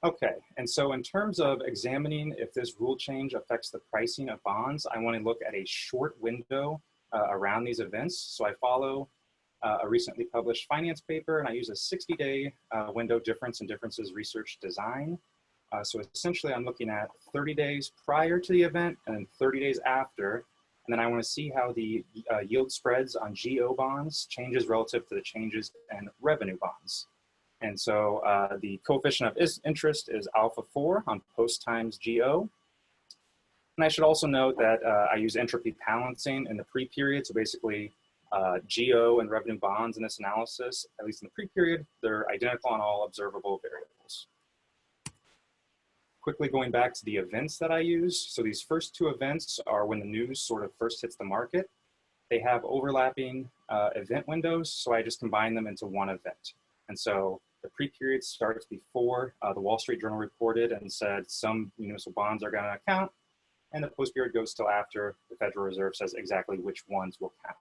Okay, and so in terms of examining if this rule change affects the pricing of bonds, I want to look at a short window around these events. So I follow a recently published finance paper, and I use a 60-day window difference and differences research design. So essentially, I'm looking at 30 days prior to the event and then 30 days after. And then I want to see how the yield spreads on GO bonds changes relative to the changes in revenue bonds. And so the coefficient of interest is alpha 4 on post times GO. And I should also note that I use entropy balancing in the pre-period. So basically, GO and revenue bonds in this analysis, at least in the pre-period, they're identical on all observable variables. Quickly going back to the events that I use. So these first two events are when the news sort of first hits the market. They have overlapping event windows, so I just combine them into one event. And so the pre-period starts before the Wall Street Journal reported and said some municipal bonds are going to count, and the post-period goes till after the Federal Reserve says exactly which ones will count.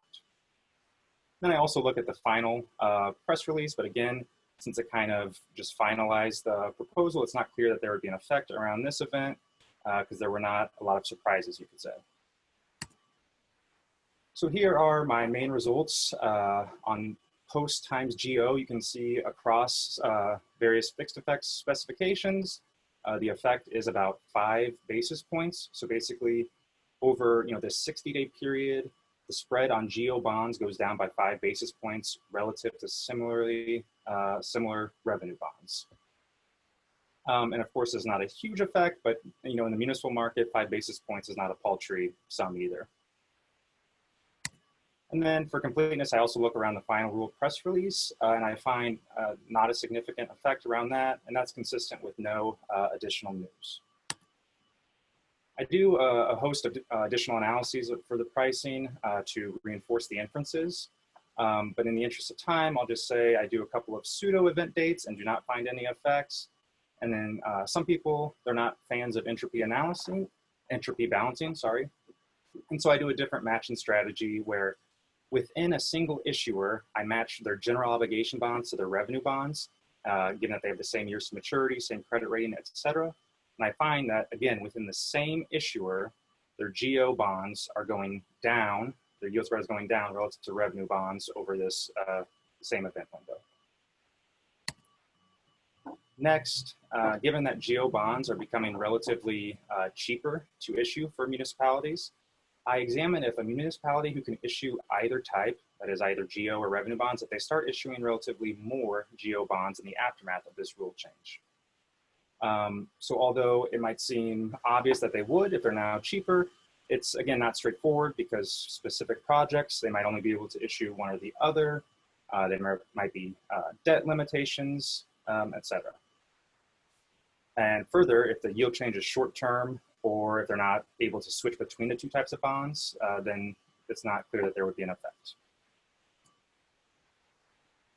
Then I also look at the final press release, but again, since it kind of just finalized the proposal, it's not clear that there would be an effect around this event because there were not a lot of surprises, you could say. So here are my main results on post times GO. You can see across various fixed effects specifications, the effect is about 5 basis points. So basically over this 60-day period, the spread on GO bonds goes down by 5 basis points relative to similar revenue bonds. And of course, it's not a huge effect, but in the municipal market, 5 basis points is not a paltry sum either. And then for completeness, I also look around the final rule press release, and I find not a significant effect around that, and that's consistent with no additional news. I do a host of additional analyses for the pricing to reinforce the inferences. But in the interest of time, I'll just say I do a couple of pseudo event dates and do not find any effects. And then some people, they're not fans of entropy balancing, sorry. And so I do a different matching strategy where within a single issuer, I match their general obligation bonds to their revenue bonds, given that they have the same years to maturity, same credit rating, et cetera. And And I find that, again, within the same issuer, their GO bonds are going down, their yield spread is going down relative to revenue bonds over this same event window. Next, given that GO bonds are becoming relatively cheaper to issue for municipalities, I examine if a municipality who can issue either type, that is either GO or revenue bonds, if they start issuing relatively more GO bonds in the aftermath of this rule change. So although it might seem obvious that they would if they're now cheaper, it's again not straightforward because specific projects, they might only be able to issue one or the other. There might be debt limitations, etc. And further, if the yield change is short-term or if they're not able to switch between the two types of bonds, then it's not clear that there would be an effect.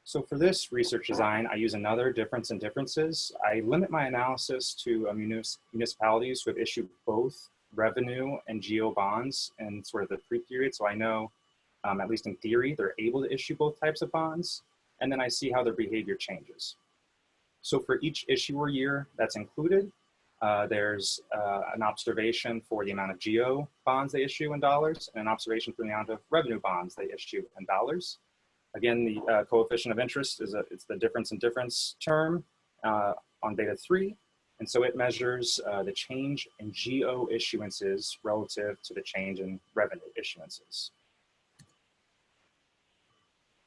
So for this research design, I use another difference in differences. I limit my analysis to municipalities who have issued both revenue and GO bonds in sort of the pre-period. So I know, at least in theory, they're able to issue both types of bonds. And then I see how their behavior changes. So for each issuer year that's included, there's an observation for the amount of GO bonds they issue in dollars and an observation for the amount of revenue bonds they issue in dollars. Again, the coefficient of interest is it's the difference in difference term on beta 3. And so it measures the change in GO issuances relative to the change in revenue issuances.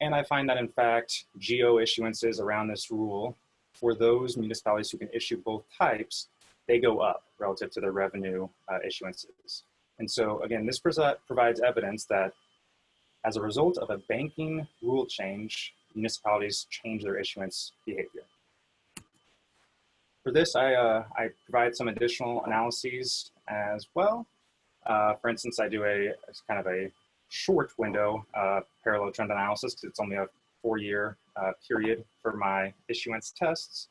And I find that in fact, GO issuances around this rule for those municipalities who can issue both types, they go up relative to their revenue issuances. And so again, this provides evidence that as a result of a banking rule change, municipalities change their issuance behavior. For this, I provide some additional analyses as well. For instance, I do a kind of a short window parallel trend analysis because it's only a 4-year period for my issuance tests.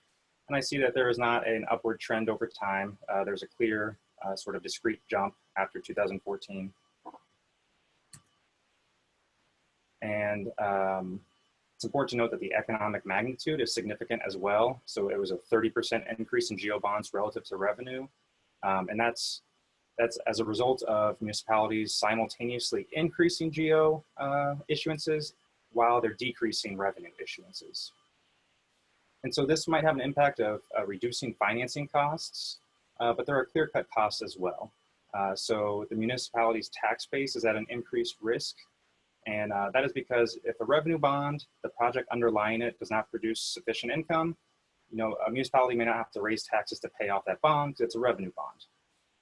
And I see that there is not an upward trend over time. There's a clear sort of discrete jump after 2014. And it's important to note that the economic magnitude is significant as well. So it was a 30% increase in GO bonds relative to revenue. And that's as a result of municipalities simultaneously increasing GO issuances while they're decreasing revenue issuances. And so this might have an impact of reducing financing costs, but there are clear-cut costs as well. So the municipality's tax base is at an increased risk. And that is because if a revenue bond, the project underlying it does not produce sufficient income, you know, a municipality may not have to raise taxes to pay off that bond because it's a revenue bond.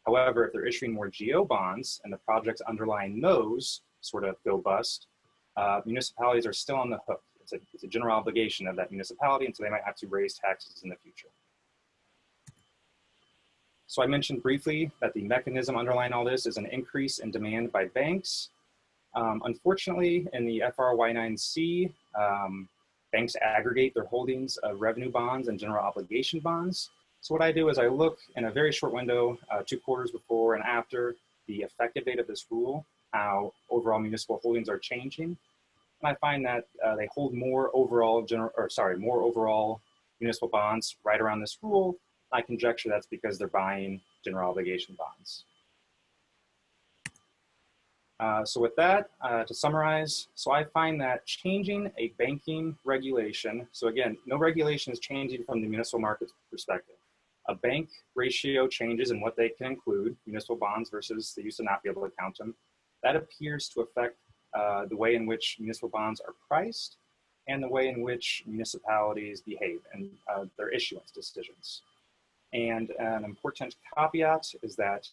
However, if they're issuing more GO bonds and the projects underlying those sort of go bust, municipalities are still on the hook. It's a general obligation of that municipality, and so they might have to raise taxes in the future. So I mentioned briefly that the mechanism underlying all this is an increase in demand by banks. Unfortunately, in the FRY9C, banks aggregate their holdings of revenue bonds and general obligation bonds. So what I do is I look in a very short window, 2 quarters before and after the effective date of this rule, how overall municipal holdings are changing. And I find that they hold more overall more overall municipal bonds right around this rule. I conjecture that's because they're buying general obligation bonds. So with that, to summarize, so I find that changing a banking regulation, so again, no regulation is changing from the municipal market's perspective. A bank ratio changes in what they can include, municipal bonds versus they used to not be able to count them. That appears to affect the way in which municipal bonds are priced and the way in which municipalities behave and their issuance decisions. And an important caveat is that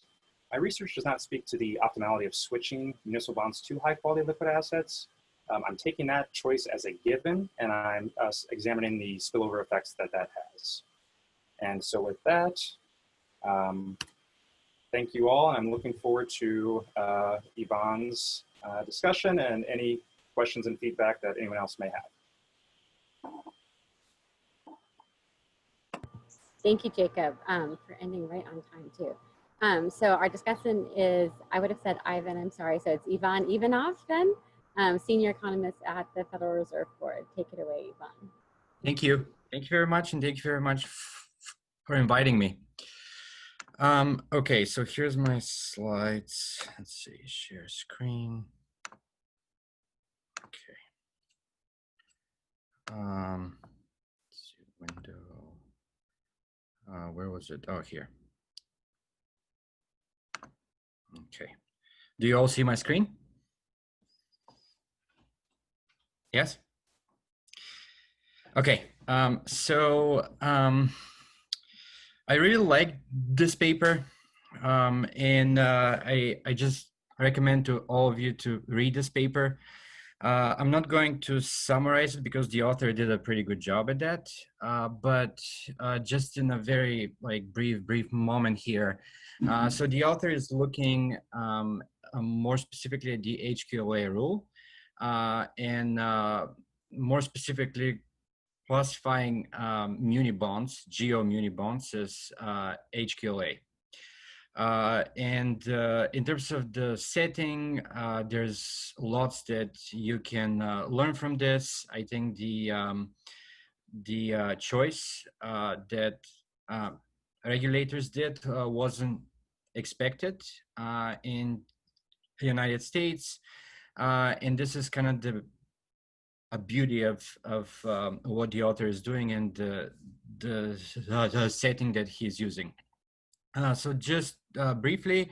my research does not speak to the optimality of switching municipal bonds to high quality liquid assets. I'm taking that choice as a given, and I'm examining the spillover effects that that has. And so with that, thank you all. I'm looking forward to Yvonne's discussion and any questions and feedback that anyone else may have. Thank you, Jacob, for ending right on time too. So our discussion is, I would have said Ivan, I'm sorry. So it's Ivan Ivanov then, Senior Economist at the Federal Reserve Board. Take it away, Ivan. Thank you. Thank you very much. And thank you very much for inviting me. Okay, so here's my slides. Let's see, share screen. Okay. Let's see, window. Where was it? Oh, here. Okay. Do you all see my screen? Yes? Okay. I really like this paper, and I just recommend to all of you to read this paper. I'm not going to summarize it because the author did a pretty good job at that, but just in a very brief moment here. So the author is looking more specifically at the HQLA rule, and more specifically classifying muni bonds, geo muni bonds, as HQLA. And in terms of the setting, there's lots that you can learn from this. I think the choice that regulators did wasn't expected in the United States, and this is kind of the beauty of what the author is doing and the setting that he's using. So just briefly,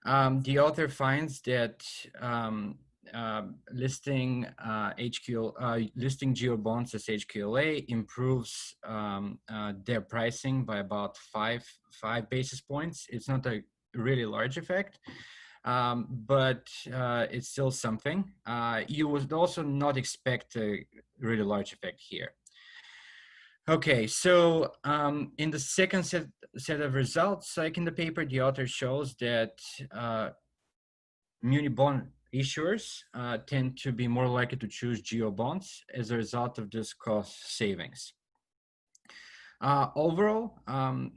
the author finds that listing listing geo bonds as HQLA improves their pricing by about five basis points. It's not a really large effect, but it's still something. You would also not expect a really large effect here. Okay, so in the second set of results, like in the paper, the author shows that muni bond issuers tend to be more likely to choose geo bonds as a result of this cost savings. Overall,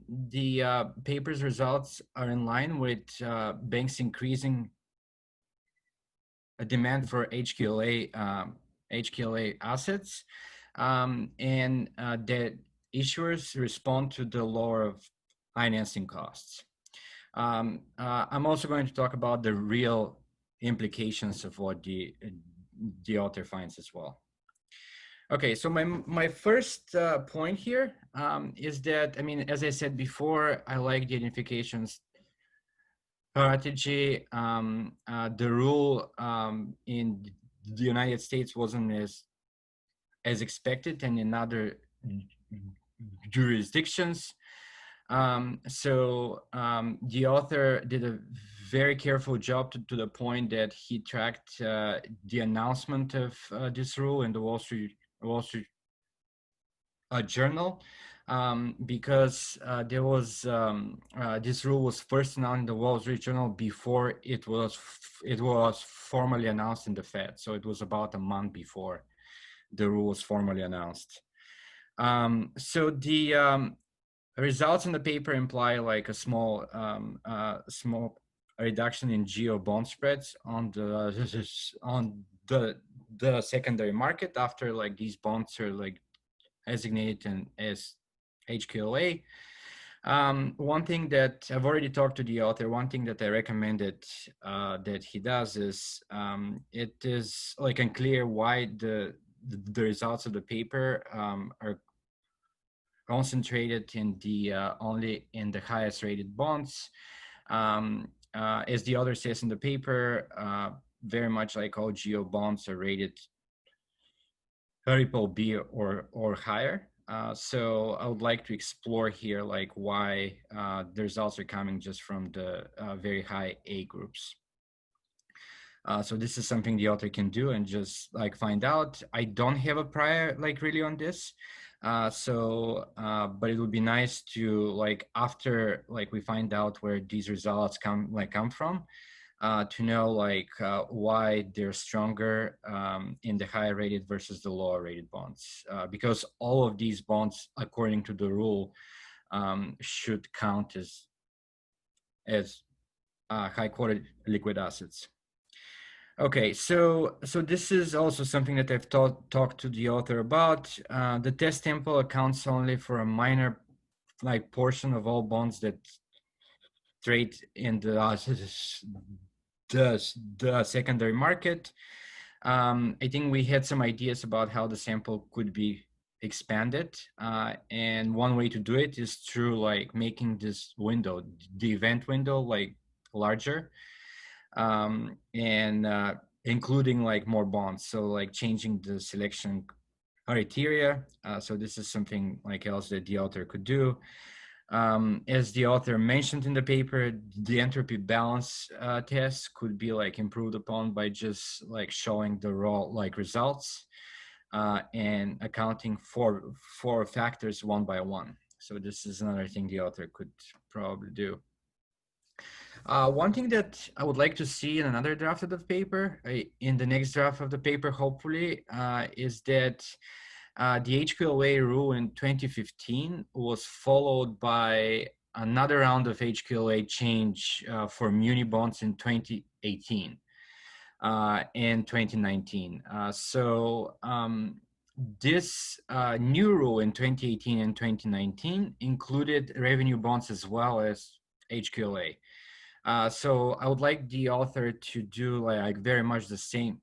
the paper's results are in line with banks increasing a demand for HQLA assets, and that issuers respond to the lower financing costs. I'm also going to talk about the real implications of what the author finds as well. Okay, so my first point here is that, I mean, as I said before, I like the identification strategy. The rule in the United States wasn't as expected and in other jurisdictions. The author did a very careful job to the point that he tracked the announcement of this rule in the Wall Street Journal, because there was this rule was first announced in the Wall Street Journal before it was formally announced in the Fed. So it was about a month before the rule was formally announced. So the results in the paper imply like a small reduction in geo bond spreads on the secondary market after like these bonds are like designated as HQLA. One thing that I've already talked to the author, one thing that I recommended that he does is it is like unclear why the results of the paper are concentrated in the only in the highest rated bonds. As the author says in the paper, very much like all geo bonds are rated triple B or higher. So I would like to explore here like why the results are coming just from the very high A groups. So this is something the author can do and just like find out. I don't have a prior like really on this. But it would be nice to like after like we find out where these results come from, to know like why they're stronger in the higher rated versus the lower rated bonds, because all of these bonds, according to the rule, should count as high quality liquid assets. Okay, so this is also something that I've talked to the author about. The test sample accounts only for a minor like portion of all bonds that trade in the secondary market. I think we had some ideas about how the sample could be expanded, and one way to do it is through like making this window, the event window, like larger, and including like more bonds. So like changing the selection criteria. So this is something like else that the author could do. As the author mentioned in the paper, the entropy balance test could be like improved upon by just like showing the raw like results and accounting for factors one by one. So this is another thing the author could probably do. One thing that I would like to see in another draft of the paper, in the next draft of the paper, hopefully, is that the HQLA rule in 2015 was followed by another round of HQLA change for muni bonds in 2018 and 2019. This new rule in 2018 and 2019 included revenue bonds as well as HQLA. So I would like the author to do like very much the same,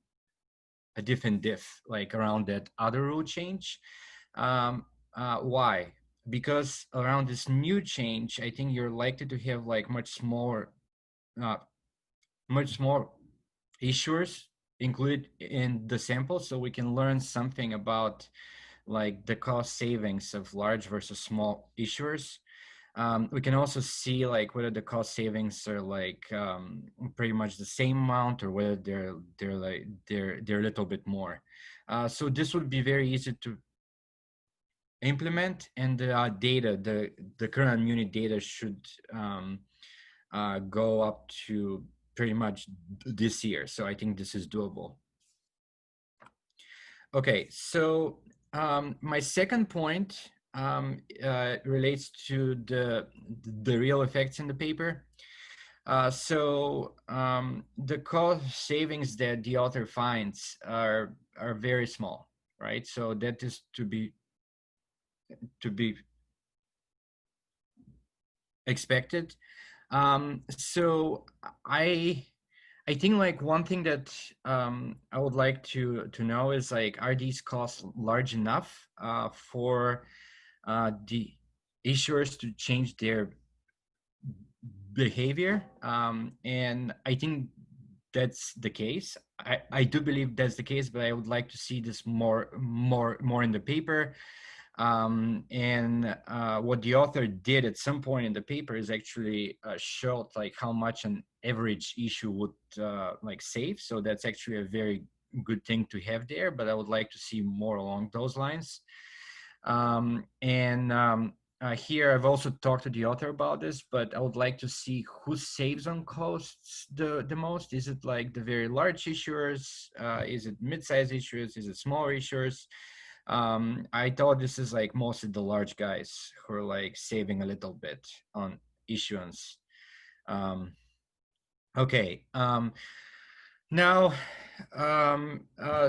a different diff like around that other rule change. Why? Because around this new change, I think you're likely to have like much more issuers included in the sample, so we can learn something about like the cost savings of large versus small issuers. We can also see like whether the cost savings are like pretty much the same amount or whether they're a little bit more. So this would be very easy to implement, and the data, the current muni data should go up to pretty much this year. So I think this is doable. Okay, so my second point relates to the real effects in the paper. The cost savings that the author finds are very small, right? So that is to be expected. So I think like one thing that I would like to know is like, are these costs large enough for the issuers to change their behavior? And I think that's the case. I do believe that's the case, but I would like to see this more in the paper. What the author did at some point in the paper is actually showed like how much an average issue would like save. So that's actually a very good thing to have there, but I would like to see more along those lines. Here I've also talked to the author about this, but I would like to see who saves on costs the most. Is it like the very large issuers? Is it mid-sized issuers? Is it smaller issuers? I thought this is like mostly the large guys who are like saving a little bit on issuance. Okay.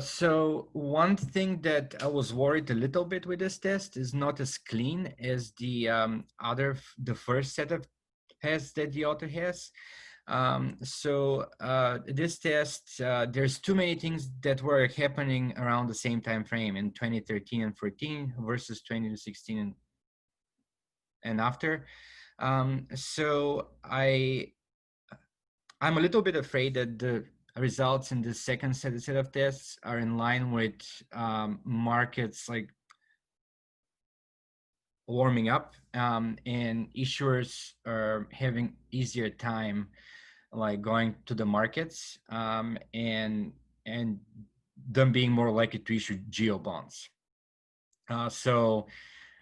So one thing that I was worried a little bit with this test is not as clean as the first set of tests that the author has. This test, there's too many things that were happening around the same time frame in 2013 and 14 versus 2016 and after. I'm a little bit afraid that the results in the second set of tests are in line with markets like warming up, and issuers are having easier time like going to the markets, and them being more likely to issue geo bonds. So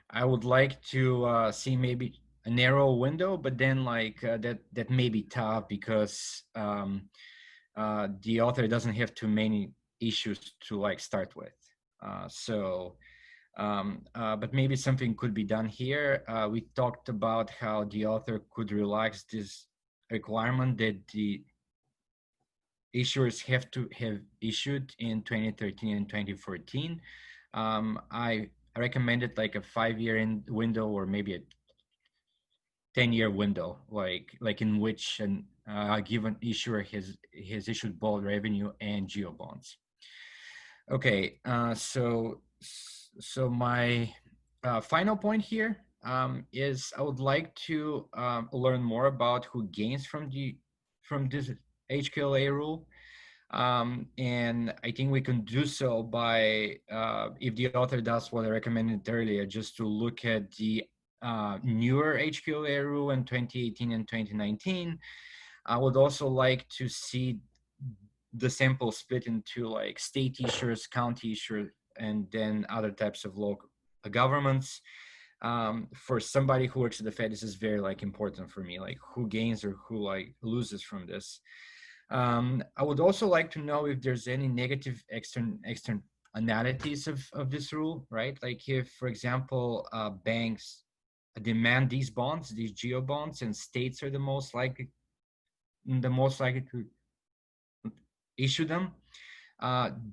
I would like to see maybe a narrow window, but then like that may be tough because the author doesn't have too many issues to like start with. But maybe something could be done here. We talked about how the author could relax this requirement that the issuers have to have issued in 2013 and 2014. I recommended like a 5-year window or maybe a 10-year window, like in which a given issuer has issued both revenue and geo bonds. Okay, so my final point here is I would like to learn more about who gains from this HQLA rule. And I think we can do so by, if the author does what I recommended earlier, just to look at the newer HQLA rule in 2018 and 2019. I would also like to see the sample split into like state issuers, county issuers, and then other types of local governments. For somebody who works at the Fed, this is very like important for me, like who gains or who like loses from this. I would also like to know if there's any negative externalities of this rule, right? Like if, for example, banks demand these bonds, these geo bonds, and states are the most likely to issue them.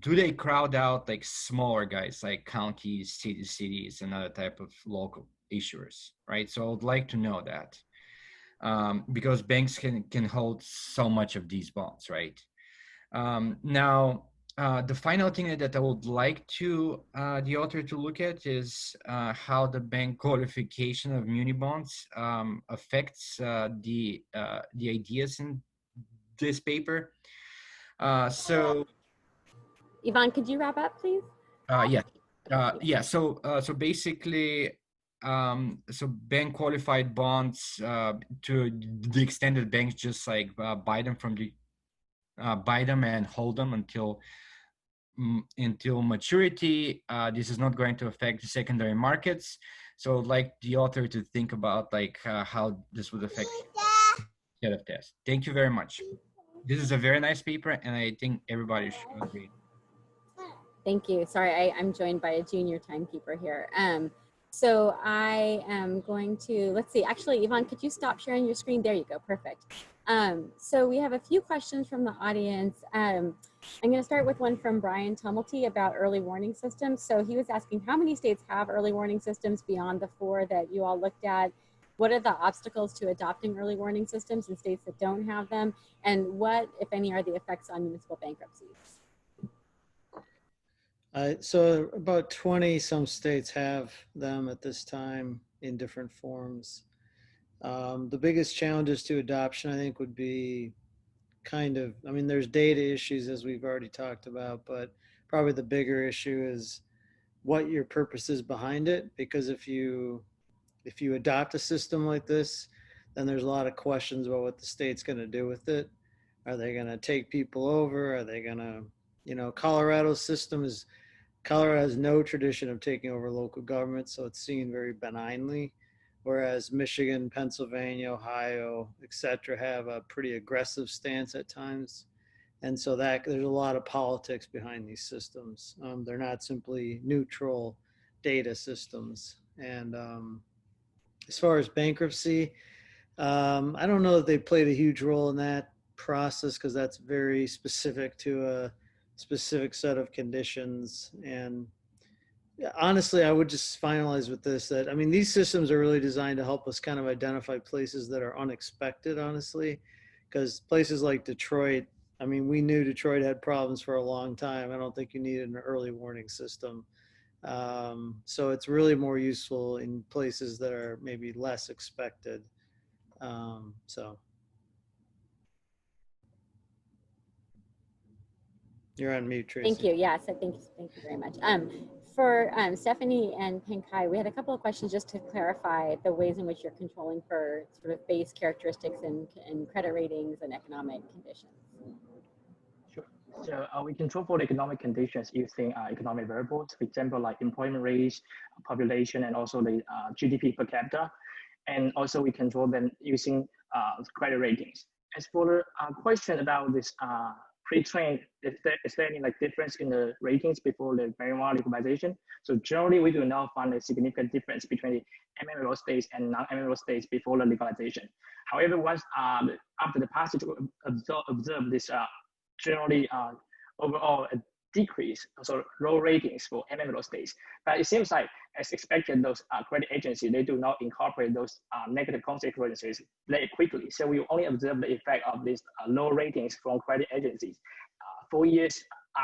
Do they crowd out like smaller guys like counties, cities, and other type of local issuers, right? So I would like to know that. Because banks can hold so much of these bonds, right? Now, the final thing that I would like to the author to look at is how the bank qualification of muni bonds affects the ideas in this paper. So, Yvonne, could you wrap up, please? Yeah. So basically, so bank qualified bonds, to the extent that banks just like buy them and hold them until maturity. This is not going to affect the secondary markets. So I'd like the author to think about like how this would affect set of tests. Thank you very much. This is a very nice paper, and I think everybody should agree. Thank you. Sorry, I'm joined by a junior timekeeper here. So I am going to, let's see, actually, Yvonne, could you stop sharing your screen? There you go, perfect. So we have a few questions from the audience. I'm gonna start with one from Brian Tumulty about early warning systems. So he was asking how many states have early warning systems beyond the 4 that you all looked at? What are the obstacles to adopting early warning systems in states that don't have them? And what, if any, are the effects on municipal bankruptcies? So about 20 some states have them at this time in different forms. The biggest challenges to adoption, I think, would be there's data issues, as we've already talked about, but probably the bigger issue is what your purpose is behind it. Because if you adopt a system like this, then there's a lot of questions about what the state's going to do with it. Are they going to take people over? Are they going to, Colorado's system Colorado has no tradition of taking over local government, so it's seen very benignly, whereas Michigan, Pennsylvania, Ohio, et cetera, have a pretty aggressive stance at times. And so there's a lot of politics behind these systems. They're not simply neutral data systems. And as far as bankruptcy, I don't know that they played a huge role in that process, because that's very specific to a specific set of conditions. And honestly, I would just finalize with this, that, these systems are really designed to help us kind of identify places that are unexpected, honestly, because places like Detroit, we knew Detroit had problems for a long time. I don't think you needed an early warning system. So it's really more useful in places that are maybe less expected. So. You're on mute, Tracy. Thank you. Yeah, so thank you very much. For Stephanie and Penkai, we had a couple of questions just to clarify the ways in which you're controlling for sort of base characteristics and credit ratings and economic conditions. Sure. So we control for the economic conditions using economic variables, for example, like employment rates, population, and also the GDP per capita. And also we control them using credit ratings. As for the question about this pre-trained, is there any difference in the ratings before the marijuana legalization? So generally, we do not find a significant difference between the MMLO states and non-MMLO states before the legalization. However, once after the passage, we observe this generally overall a decrease, also low ratings for MMO states. But it seems like, as expected, those credit agencies, they do not incorporate those negative consequences very quickly. So we only observe the effect of these low ratings from credit agencies 4 years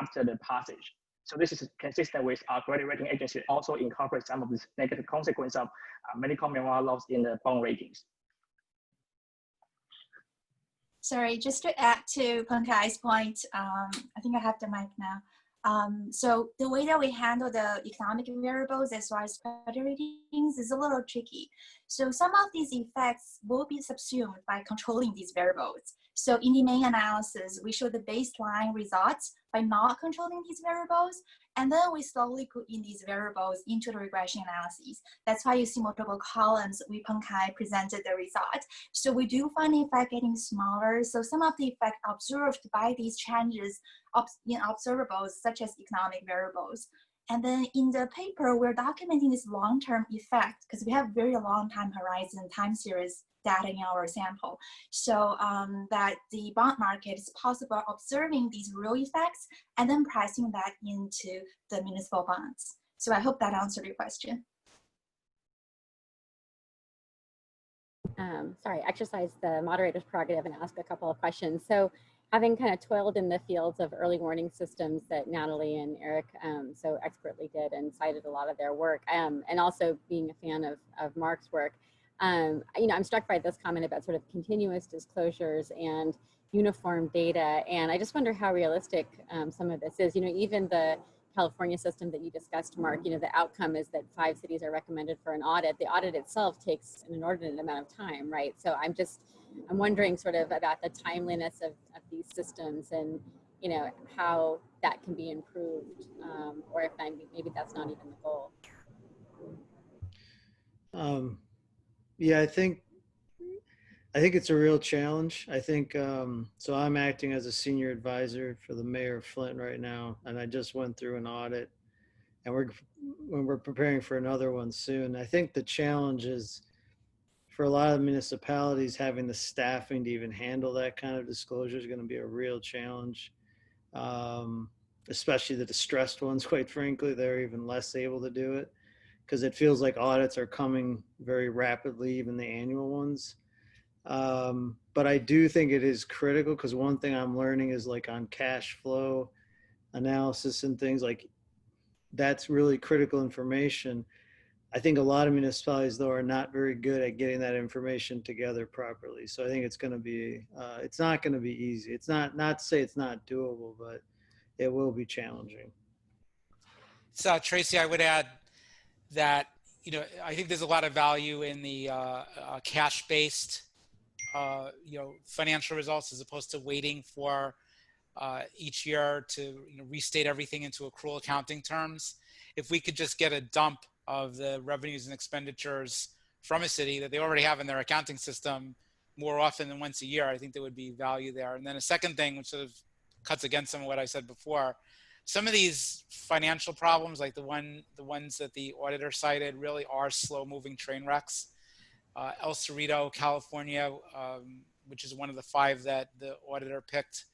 after the passage. So this is consistent with our credit rating agency also incorporate some of this negative consequence of medical marijuana loss in the bond ratings. Sorry, just to add to Pankai's point, I think I have the mic now. So the way that we handle the economic variables as well as credit ratings is a little tricky. So some of these effects will be subsumed by controlling these variables. So in the main analysis, we show the baseline results by not controlling these variables, and then we slowly put in these variables into the regression analyses. That's why you see multiple columns. Pankai presented the result. So we do find the effect getting smaller. So some of the effect observed by these changes in observables, such as economic variables. And then in the paper, we're documenting this long-term effect because we have very long time horizon time series data in our sample. So that the bond market is possible observing these real effects and then pricing that into the municipal bonds. So I hope that answered your question. Sorry, exercise the moderator's prerogative and ask a couple of questions. So having kind of toiled in the fields of early warning systems that Natalie and Eric so expertly did and cited a lot of their work, and also being a fan of Mark's work, you know, I'm struck by this comment about sort of continuous disclosures and uniform data. And I just wonder how realistic some of this is. You know, even the California system that you discussed, Mark, you know, the outcome is that 5 cities are recommended for an audit. The audit itself takes an inordinate amount of time, right? So I'm wondering sort of about the timeliness of these systems and, you know, how that can be improved, or if maybe that's not even the goal. Yeah, I think it's a real challenge. I think, so I'm acting as a senior advisor for the mayor of Flint right now, and I just went through an audit, and we're preparing for another one soon. I think the challenge is for a lot of municipalities, having the staffing to even handle that kind of disclosure is going to be a real challenge, especially the distressed ones, quite frankly. They're even less able to do it because it feels like audits are coming very rapidly, even the annual ones. But I do think it is critical because one thing I'm learning is like on cash flow analysis and things like that's really critical information. I think a lot of municipalities though are not very good at getting that information together properly. So I think it's going to be, it's not going to be easy. It's not to say it's not doable, but it will be challenging. So Tracy, I would add that, you know, I think there's a lot of value in the cash-based you know, financial results as opposed to waiting for each year to, you know, restate everything into accrual accounting terms. If we could just get a dump of the revenues and expenditures from a city that they already have in their accounting system more often than once a year, I think there would be value there. And then a second thing, which sort of cuts against some of what I said before, some of these financial problems, like the ones that the auditor cited, really are slow-moving train wrecks. El Cerrito, California, which is one of the 5 that the auditor picked,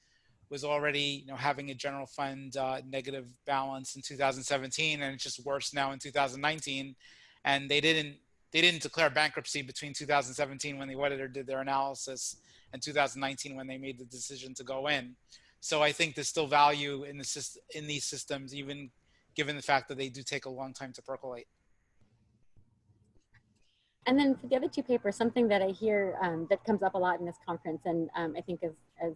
was already, you know, having a general fund negative balance in 2017, and it's just worse now in 2019. And they didn't declare bankruptcy between 2017 when the auditor did their analysis and 2019 when they made the decision to go in. So I think there's still value in these systems, even given the fact that they do take a long time to percolate. And then for the other 2 papers, something that I hear that comes up a lot in this conference, and I think as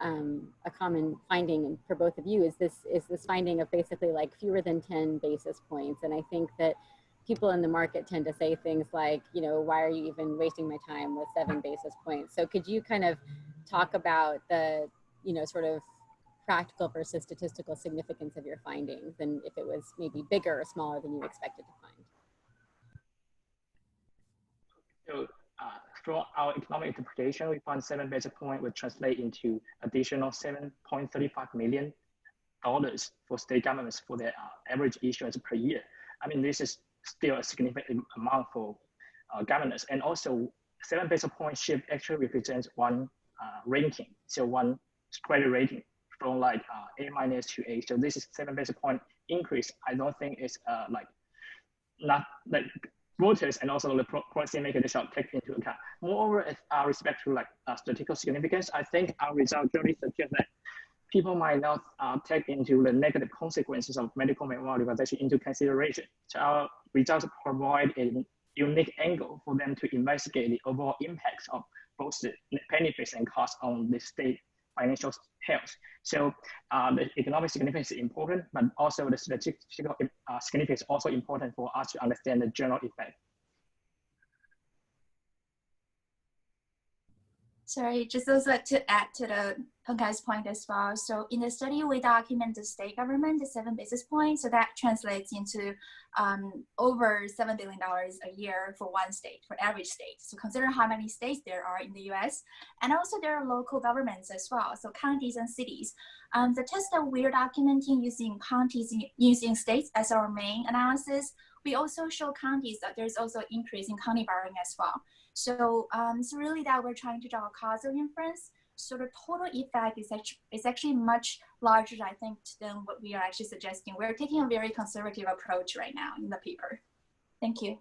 a common finding for both of you is this finding of basically like fewer than 10 basis points. And I think that people in the market tend to say things like, you know, why are you even wasting my time with 7 basis points? So could you kind of talk about the, you know, sort of practical versus statistical significance of your findings and if it was maybe bigger or smaller than you expected to find? So from our economic interpretation, we found 7 basis points would translate into additional $7.35 million for state governments for their average issuance per year. I mean, this is still a significant amount for governors. And also 7 basis point shift actually represents one ranking, so one credit rating. from like A minus to A. So this is 7 basis point increase. I don't think it's like not like voters and also the policy makers shall take into account. Moreover, with respect to like statistical significance, I think our results generally suggest that people might not take into the negative consequences of medical marijuana legalization into consideration. So our results provide a unique angle for them to investigate the overall impacts of both the benefits and costs on the state financial health. So the economic significance is important, but also the statistical significance is also important for us to understand the general effect. Sorry, just also to add to the Pengkai's point as well. So in the study, we document the state government, the 7 basis points. So that translates into over $7 billion a year for one state, for every state. So consider how many states there are in the US. And also there are local governments as well, so counties and cities. The test that we're documenting using counties, using states as our main analysis, we also show counties that there's also increase in county borrowing as well. So it's really that we're trying to draw a causal inference. So the total effect is actually much larger, I think, than what we are actually suggesting. We're taking a very conservative approach right now in the paper. Thank you.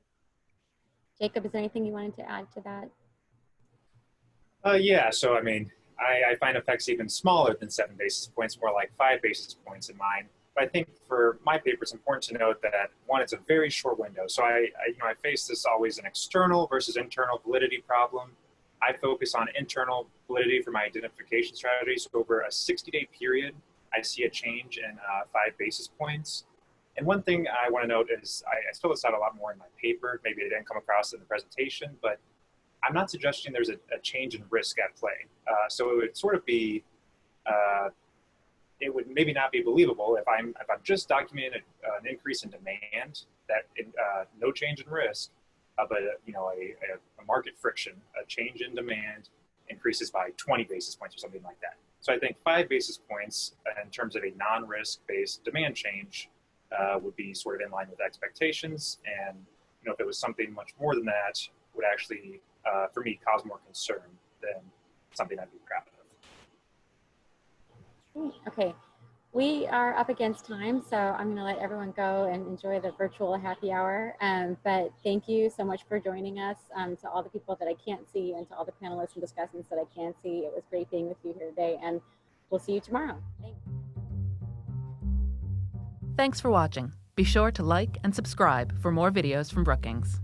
Jacob, is there anything you wanted to add to that? Yeah, so I mean, I find effects even smaller than 7 basis points, more like 5 basis points in mine. But I think for my paper, it's important to note that one, it's a very short window. So I face this always an external versus internal validity problem. I focus on internal validity for my identification strategies. So over a 60-day period, I see a change in 5 basis points. And one thing I want to note is I spell this out a lot more in my paper. Maybe it didn't come across in the presentation, but I'm not suggesting there's a change in risk at play. So it would sort of be, it would maybe not be believable if I'm just documenting an increase in demand, that no change in risk, but a market friction, a change in demand increases by 20 basis points or something like that. So I think 5 basis points in terms of a non-risk based demand change would be sort of in line with expectations. And if it was something much more than that, would actually, for me, cause more concern than something I'd be proud of. Okay, we are up against time, so I'm going to let everyone go and enjoy the virtual happy hour. But thank you so much for joining us. To all the people that I can't see and to all the panelists and discussants that I can see, it was great being with you here today, and we'll see you tomorrow. Thanks. Thanks for watching. Be sure to like and subscribe for more videos from Brookings.